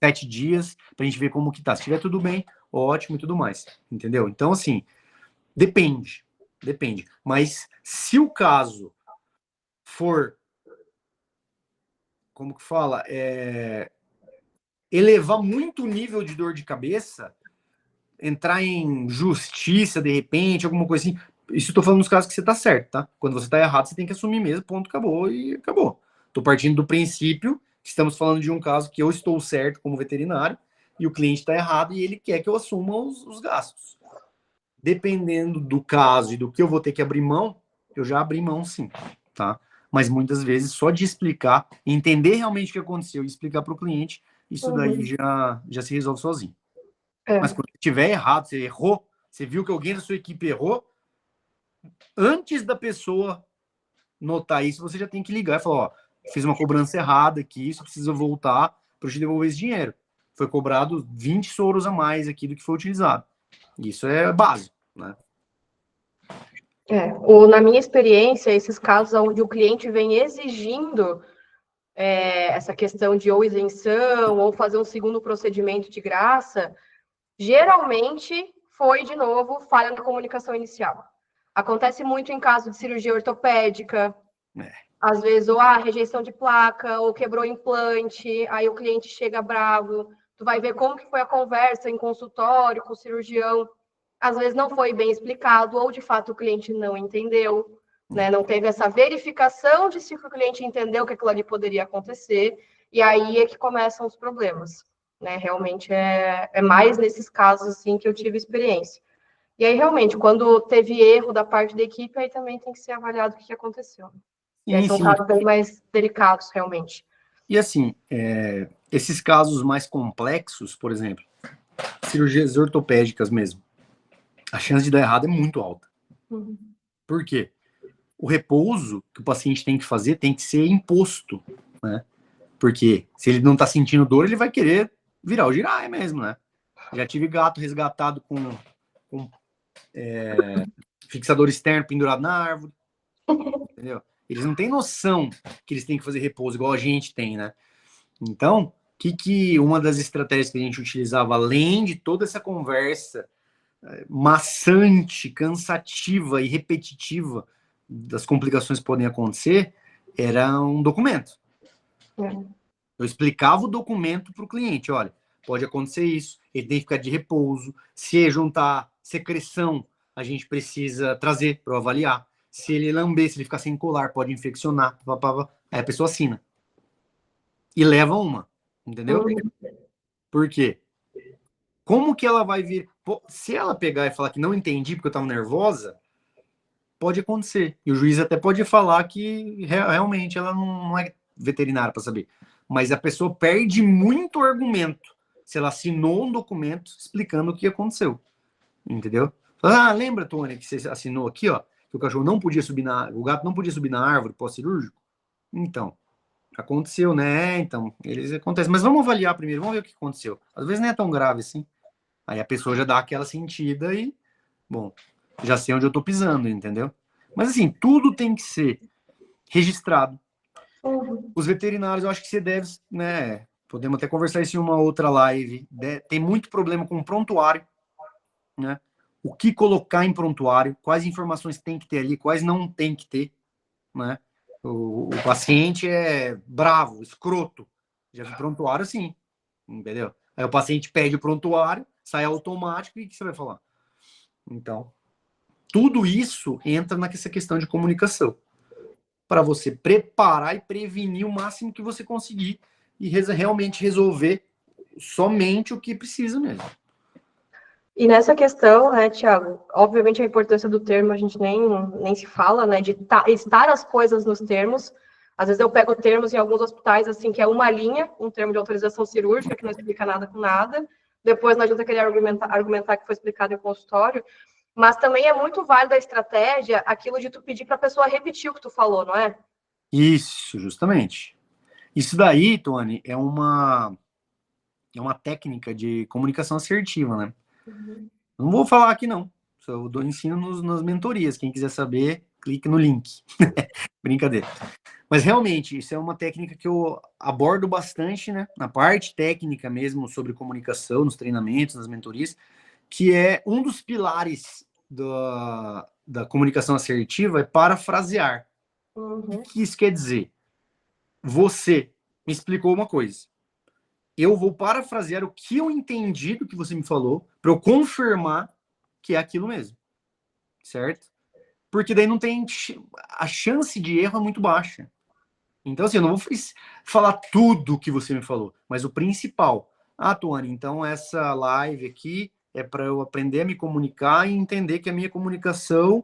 7 dias, pra gente ver como que tá. Se tiver tudo bem, ótimo e tudo mais, entendeu? Então, assim, depende. Mas se o caso for, como que fala, elevar muito o nível de dor de cabeça, entrar em justiça, de repente, alguma coisa assim, isso eu tô falando nos casos que você tá certo, tá? Quando você tá errado, você tem que assumir mesmo, ponto, acabou e acabou. Tô partindo do princípio que estamos falando de um caso que eu estou certo como veterinário e o cliente tá errado e ele quer que eu assuma os gastos. Dependendo do caso e do que eu vou ter que abrir mão, eu já abri mão sim, tá? Mas muitas vezes só de explicar, entender realmente o que aconteceu e explicar para o cliente, isso daí já se resolve sozinho. Mas quando estiver errado, você errou, você viu que alguém da sua equipe errou, antes da pessoa notar isso, você já tem que ligar e falar, ó, fiz uma cobrança errada aqui, isso precisa voltar para eu te devolver esse dinheiro. Foi cobrado 20 soros a mais aqui do que foi utilizado. Isso é básico, né? Na minha experiência, esses casos onde o cliente vem exigindo essa questão de ou isenção ou fazer um segundo procedimento de graça, geralmente foi, de novo, falha na comunicação inicial. Acontece muito em caso de cirurgia ortopédica, às vezes, ou rejeição de placa, ou quebrou implante, aí o cliente chega bravo, tu vai ver como que foi a conversa em consultório com o cirurgião, às vezes não foi bem explicado, ou de fato o cliente não entendeu, né? Não teve essa verificação de se o cliente entendeu que aquilo ali poderia acontecer, e aí é que começam os problemas, né? Realmente é mais nesses casos assim que eu tive experiência. E aí, realmente, quando teve erro da parte da equipe, aí também tem que ser avaliado o que aconteceu. E aí são casos bem mais delicados, realmente. E assim, esses casos mais complexos, por exemplo, cirurgias ortopédicas mesmo, a chance de dar errado é muito alta. Por quê? O repouso que o paciente tem que fazer tem que ser imposto, né? Porque se ele não tá sentindo dor, ele vai querer virar o giraia mesmo, né? Já tive gato resgatado com fixador externo pendurado na árvore, entendeu? Eles não têm noção que eles têm que fazer repouso igual a gente tem, né? Então, que uma das estratégias que a gente utilizava, além de toda essa conversa maçante, cansativa e repetitiva das complicações que podem acontecer, era um documento. Eu explicava o documento para o cliente, olha, pode acontecer isso, ele tem que ficar de repouso, se juntar secreção, a gente precisa trazer para avaliar. Se ele lamber, se ele ficar sem colar, pode infeccionar, aí a pessoa assina. E leva uma, entendeu? Por quê? Como que ela vai vir? Pô, se ela pegar e falar que não entendi porque eu estava nervosa, pode acontecer. E o juiz até pode falar que realmente ela não é veterinária para saber. Mas a pessoa perde muito argumento se ela assinou um documento explicando o que aconteceu. Entendeu? Lembra, Tony, que você assinou aqui, ó, que o cachorro não podia subir o gato não podia subir na árvore pós-cirúrgico? Então, aconteceu, né? Então, eles acontecem. Mas vamos avaliar primeiro, vamos ver o que aconteceu. Às vezes não é tão grave assim. Aí a pessoa já dá aquela sentida e, bom, já sei onde eu tô pisando, entendeu? Mas assim, tudo tem que ser registrado. Os veterinários, eu acho que você deve, né? Podemos até conversar isso em uma outra live. Tem muito problema com prontuário, né? O que colocar em prontuário, quais informações tem que ter ali, quais não tem que ter, né? O paciente é bravo, escroto. Já vi prontuário assim, entendeu? Aí o paciente pede o prontuário, sai automático e o que você vai falar? Então, tudo isso entra nessa questão de comunicação. Para você preparar e prevenir o máximo que você conseguir e realmente resolver somente o que precisa mesmo. E nessa questão, né, Thiago, obviamente a importância do termo a gente nem se fala, né, de estar as coisas nos termos. Às vezes eu pego termos em alguns hospitais, assim, que é uma linha, um termo de autorização cirúrgica, que não explica nada com nada. Depois não adianta querer argumentar que foi explicado em consultório. Mas também é muito válida a estratégia, aquilo de tu pedir para a pessoa repetir o que tu falou, não é? Isso, justamente. Isso daí, Tony, é uma técnica de comunicação assertiva, né? Uhum. Não vou falar aqui, não. Eu dou ensino nas mentorias. Quem quiser saber, clique no link. Brincadeira. Mas realmente, isso é uma técnica que eu abordo bastante, né? Na parte técnica mesmo, sobre comunicação, nos treinamentos, nas mentorias, que é um dos pilares da comunicação assertiva, é parafrasear. O Uhum. que isso quer dizer? Você me explicou uma coisa. Eu vou parafrasear o que eu entendi do que você me falou, para eu confirmar que é aquilo mesmo, certo? Porque daí não tem a chance de erro é muito baixa. Então, assim, eu não vou falar tudo o que você me falou, mas o principal. Ah, Tuane, então essa live aqui é para eu aprender a me comunicar e entender que a minha comunicação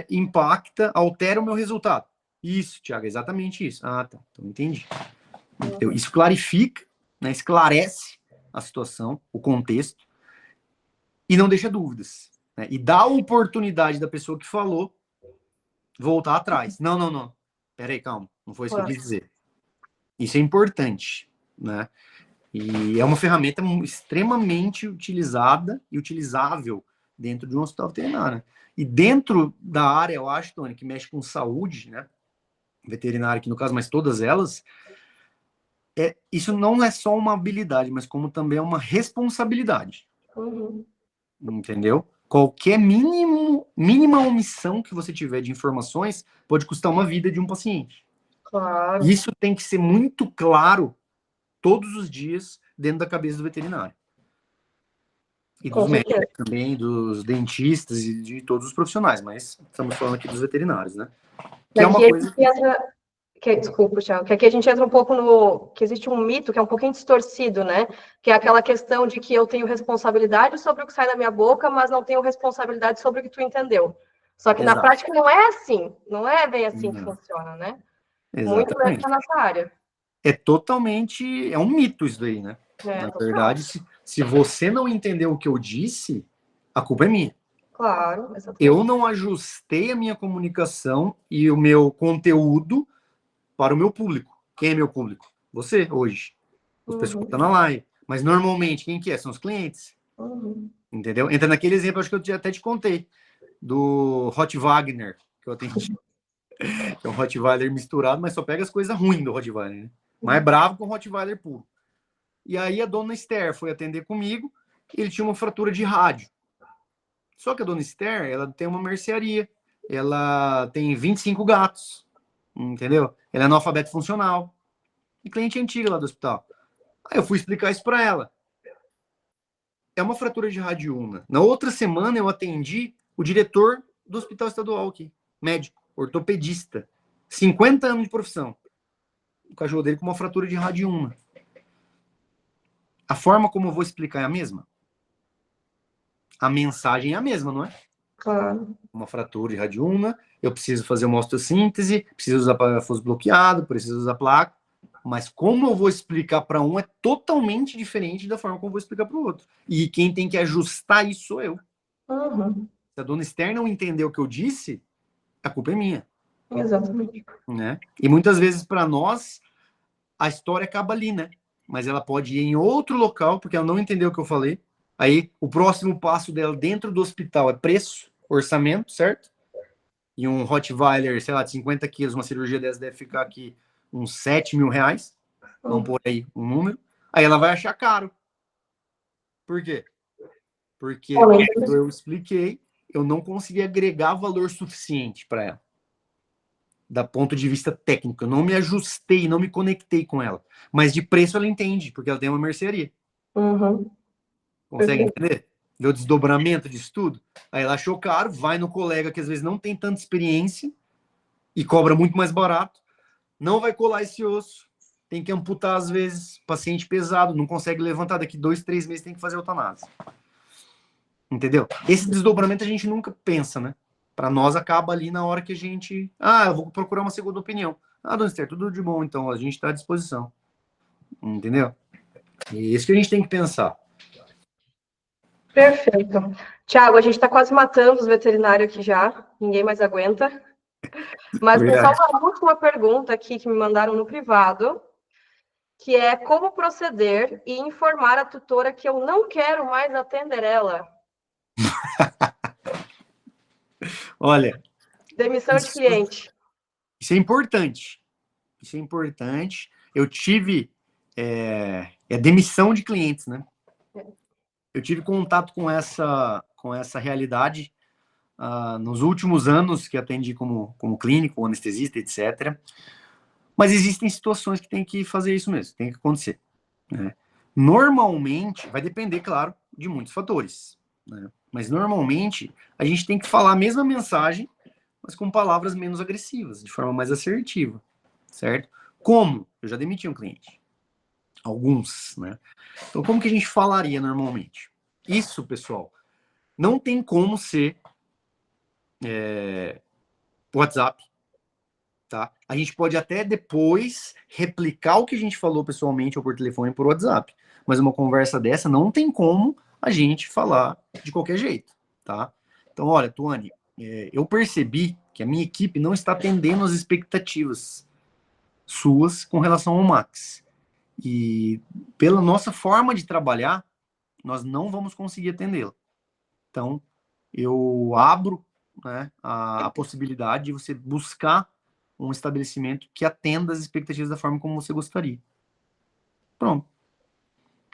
impacta, altera o meu resultado. Isso, Thiago, é exatamente isso. Ah, tá, então entendi. Então, isso clarifica, né, esclarece a situação, o contexto, e não deixa dúvidas. Né, e dá a oportunidade da pessoa que falou voltar atrás. Não, não, não. Peraí, calma. Não foi isso que eu quis dizer. Isso é importante, né? E é uma ferramenta extremamente utilizada e utilizável dentro de um hospital veterinário. E dentro da área, eu acho, Tony, que mexe com saúde, né? Veterinária, que no caso, mas todas elas, isso não é só uma habilidade, mas como também é uma responsabilidade. Uhum. Entendeu? Qualquer mínima omissão que você tiver de informações pode custar uma vida de um paciente. Claro. Isso tem que ser muito claro todos os dias dentro da cabeça do veterinário. E Com dos médicos certeza. também, dos dentistas e de todos os profissionais, mas estamos falando aqui dos veterinários, né? Que é uma Daqui a coisa gente entra, desculpa, Thiago, que aqui a gente entra um pouco no que existe um mito que é um pouquinho distorcido, né? Que é aquela questão de que eu tenho responsabilidade sobre o que sai da minha boca, mas não tenho responsabilidade sobre o que tu entendeu. Só que na exato. prática não é assim, não é bem assim que Não, funciona, né? Muito exatamente. nessa nossa área. É um mito isso daí, né? É, Na total. verdade, se você não entendeu o que eu disse, a culpa é minha. Claro, Eu exatamente. não ajustei a minha comunicação e o meu conteúdo para o meu público. Quem é meu público? Você, hoje. Os pessoas que Uhum, estão na live. Mas normalmente, quem que é? São os clientes. uhum, Entendeu? Entra naquele exemplo, acho que eu até te contei, do Hot Wagner, que eu atendi. Que é um Rottweiler misturado, mas só pega as coisas ruins do Rottweiler, né? Mais bravo com o Rottweiler puro. E aí a dona Esther foi atender comigo, ele tinha uma fratura de rádio. Só que a dona Esther, ela tem uma mercearia, ela tem 25 gatos, entendeu? Ela é analfabeto funcional. E cliente antiga lá do hospital. Aí eu fui explicar isso para ela. É uma fratura de radiúna. Na outra semana eu atendi o diretor do hospital estadual aqui, médico, ortopedista, 50 anos de profissão. O cachorro dele com uma fratura de radiúna. A forma como eu vou explicar é a mesma? A mensagem é a mesma, não é? claro. Uma fratura de radiúna, eu preciso fazer uma osteossíntese, preciso usar parafuso bloqueado, preciso usar placa, mas como eu vou explicar para um é totalmente diferente da forma como eu vou explicar para o outro. E quem tem que ajustar isso sou eu. Uhum, Se a dona Esther não entendeu o que eu disse, a culpa é minha, exatamente. né? E muitas vezes para nós a história acaba ali, né? Mas ela pode ir em outro local porque ela não entendeu o que eu falei. Aí o próximo passo dela dentro do hospital é preço, orçamento, certo? E um Rottweiler, sei lá, de 50 quilos, uma cirurgia dessa deve ficar aqui uns 7 mil reais. Vamos Uhum. pôr aí um número. Aí ela vai achar caro. Por quê? Porque quando eu expliquei, eu não consegui agregar valor suficiente para ela. Da ponto de vista técnico. Eu não me ajustei, não me conectei com ela. Mas de preço ela entende, porque ela tem uma mercearia. Uhum. Consegue Perfeito. entender? Vê o desdobramento disso tudo? Aí ela achou caro, vai no colega que às vezes não tem tanta experiência e cobra muito mais barato. Não vai colar esse osso. Tem que amputar às vezes. Paciente pesado, não consegue levantar. Daqui 2, 3 meses tem que fazer eutanásia. Entendeu? Esse desdobramento a gente nunca pensa, né? Para nós acaba ali na hora que a gente. Ah, eu vou procurar uma segunda opinião. Ah, dona Esther, tudo de bom, então a gente está à disposição. Entendeu? E isso que a gente tem que pensar. Perfeito. Tiago, a gente está quase matando os veterinários aqui já, ninguém mais aguenta. Mas tem só uma última pergunta aqui que me mandaram no privado, que é como proceder e informar a tutora que eu não quero mais atender ela. Olha, Demissão de cliente. Isso é importante. Isso é importante. Eu tive demissão de clientes, né? Eu tive contato com essa realidade nos últimos anos que atendi como clínico, anestesista, etc. Mas existem situações que tem que fazer isso mesmo, tem que acontecer. Né? Normalmente, vai depender, claro, de muitos fatores. Né? Mas normalmente, a gente tem que falar a mesma mensagem, mas com palavras menos agressivas, de forma mais assertiva, certo? Como? Eu já demiti um cliente. Alguns, né? Então, como que a gente falaria normalmente? Isso, pessoal, não tem como ser WhatsApp, tá? A gente pode até depois replicar o que a gente falou pessoalmente ou por telefone por WhatsApp, mas uma conversa dessa não tem como a gente falar de qualquer jeito, tá? Então, olha, Tuane, eu percebi que a minha equipe não está atendendo as expectativas suas com relação ao Max. E pela nossa forma de trabalhar, nós não vamos conseguir atendê-la. Então, eu abro, né, a possibilidade de você buscar um estabelecimento que atenda as expectativas da forma como você gostaria. Pronto.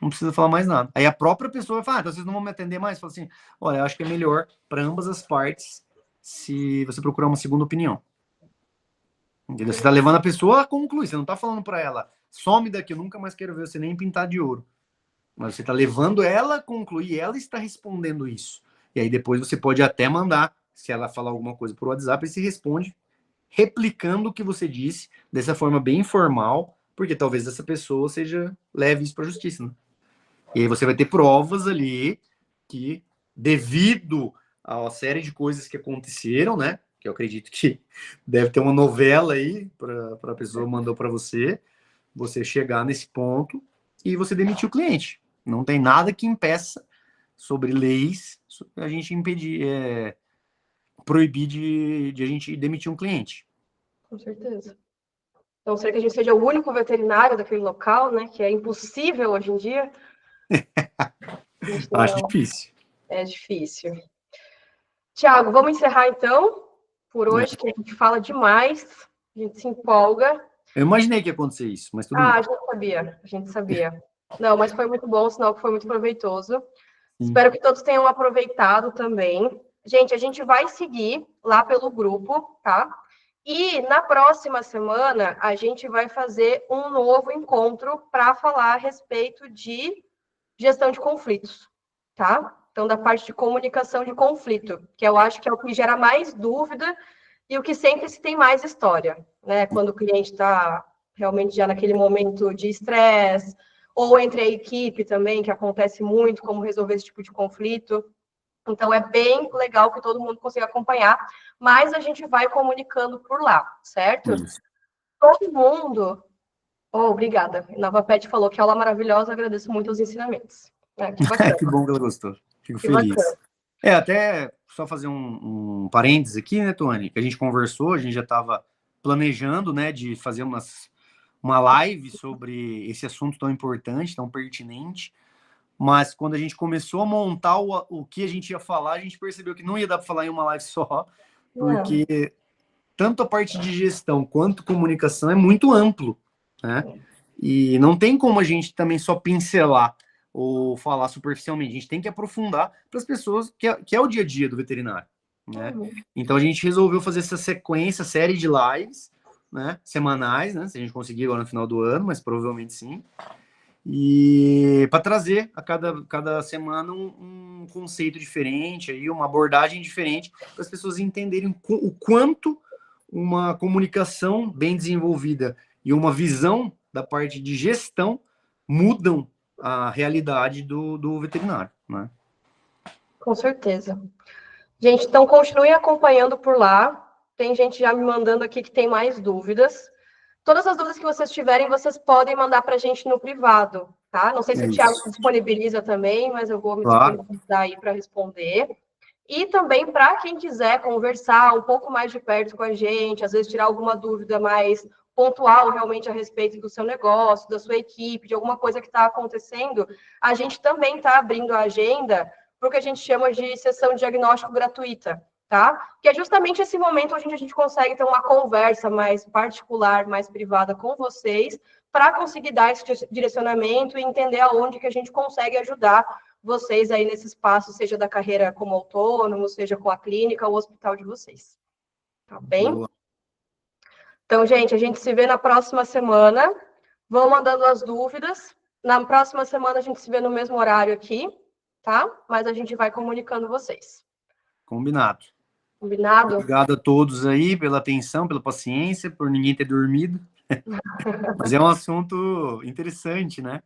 Não precisa falar mais nada. Aí a própria pessoa vai falar, então vocês não vão me atender mais? Fala assim, olha, eu acho que é melhor para ambas as partes se você procurar uma segunda opinião. Entendeu? Você está levando a pessoa a concluir, você não está falando para ela, some daqui, eu nunca mais quero ver você nem pintar de ouro. Mas você está levando ela a concluir, ela está respondendo isso. E aí depois você pode até mandar, se ela falar alguma coisa por WhatsApp, você responde replicando o que você disse, dessa forma bem informal, porque talvez essa pessoa leve isso para a justiça. Né? E aí você vai ter provas ali que, devido à série de coisas que aconteceram, né? Que eu acredito que deve ter uma novela aí para a pessoa mandou para você chegar nesse ponto e você demitir o cliente. Não tem nada que impeça sobre leis a gente impedir, proibir de a gente demitir um cliente. Com certeza. Então, será que a gente seja o único veterinário daquele local, né? Que é impossível hoje em dia. Acho difícil. É difícil. Tiago, vamos encerrar então por hoje, que a gente fala demais, a gente se empolga. Eu imaginei que ia acontecer isso, mas tudo bem. A gente sabia. Não, mas foi muito bom, sinal que foi muito proveitoso. Sim. Espero que todos tenham aproveitado também. Gente, a gente vai seguir lá pelo grupo, tá? E na próxima semana, a gente vai fazer um novo encontro para falar a respeito de gestão de conflitos, tá? Então, da parte de comunicação de conflito, que eu acho que é o que gera mais dúvida e o que sempre se tem mais história, né? Quando o cliente está realmente já naquele momento de estresse, ou entre a equipe também, que acontece muito, como resolver esse tipo de conflito. Então, é bem legal que todo mundo consiga acompanhar, mas a gente vai comunicando por lá, certo? Isso. Todo mundo... Oh, obrigada. Nova Pet falou que aula maravilhosa, agradeço muito os ensinamentos. Que bacana. Que bom que ela gostou. Fico feliz. Bacana. Até só fazer um parênteses aqui, né, Tuane? Que a gente conversou, a gente já estava planejando, né, de fazer uma live sobre esse assunto tão importante, tão pertinente, mas quando a gente começou a montar o que a gente ia falar, a gente percebeu que não ia dar para falar em uma live só, porque tanto a parte de gestão quanto comunicação é muito amplo, né? E não tem como a gente também só pincelar ou falar superficialmente, a gente tem que aprofundar para as pessoas, que é o dia a dia do veterinário, né? Então a gente resolveu fazer essa série de lives, né, semanais, né, se a gente conseguir agora no final do ano, mas provavelmente sim, e para trazer a cada semana um conceito diferente, aí, uma abordagem diferente, para as pessoas entenderem o quanto uma comunicação bem desenvolvida e uma visão da parte de gestão mudam a realidade do veterinário, né? Com certeza. Gente, então continuem acompanhando por lá. Tem gente já me mandando aqui que tem mais dúvidas. Todas as dúvidas que vocês tiverem, vocês podem mandar para a gente no privado, tá? Não sei se o Thiago se disponibiliza também, mas eu vou me disponibilizar aí para responder. E também para quem quiser conversar um pouco mais de perto com a gente, às vezes tirar alguma dúvida mais pontual realmente a respeito do seu negócio, da sua equipe, de alguma coisa que está acontecendo, a gente também está abrindo a agenda para o que a gente chama de sessão de diagnóstico gratuita, tá? Que é justamente esse momento onde a gente consegue ter uma conversa mais particular, mais privada com vocês, para conseguir dar esse direcionamento e entender aonde que a gente consegue ajudar vocês aí nesse espaço, seja da carreira como autônomo, seja com a clínica ou o hospital de vocês. Tá bem? Boa. Então, gente, a gente se vê na próxima semana. Vão mandando as dúvidas. Na próxima semana a gente se vê no mesmo horário aqui, tá? Mas a gente vai comunicando vocês. Combinado. Combinado? Obrigado a todos aí pela atenção, pela paciência, por ninguém ter dormido. Mas é um assunto interessante, né?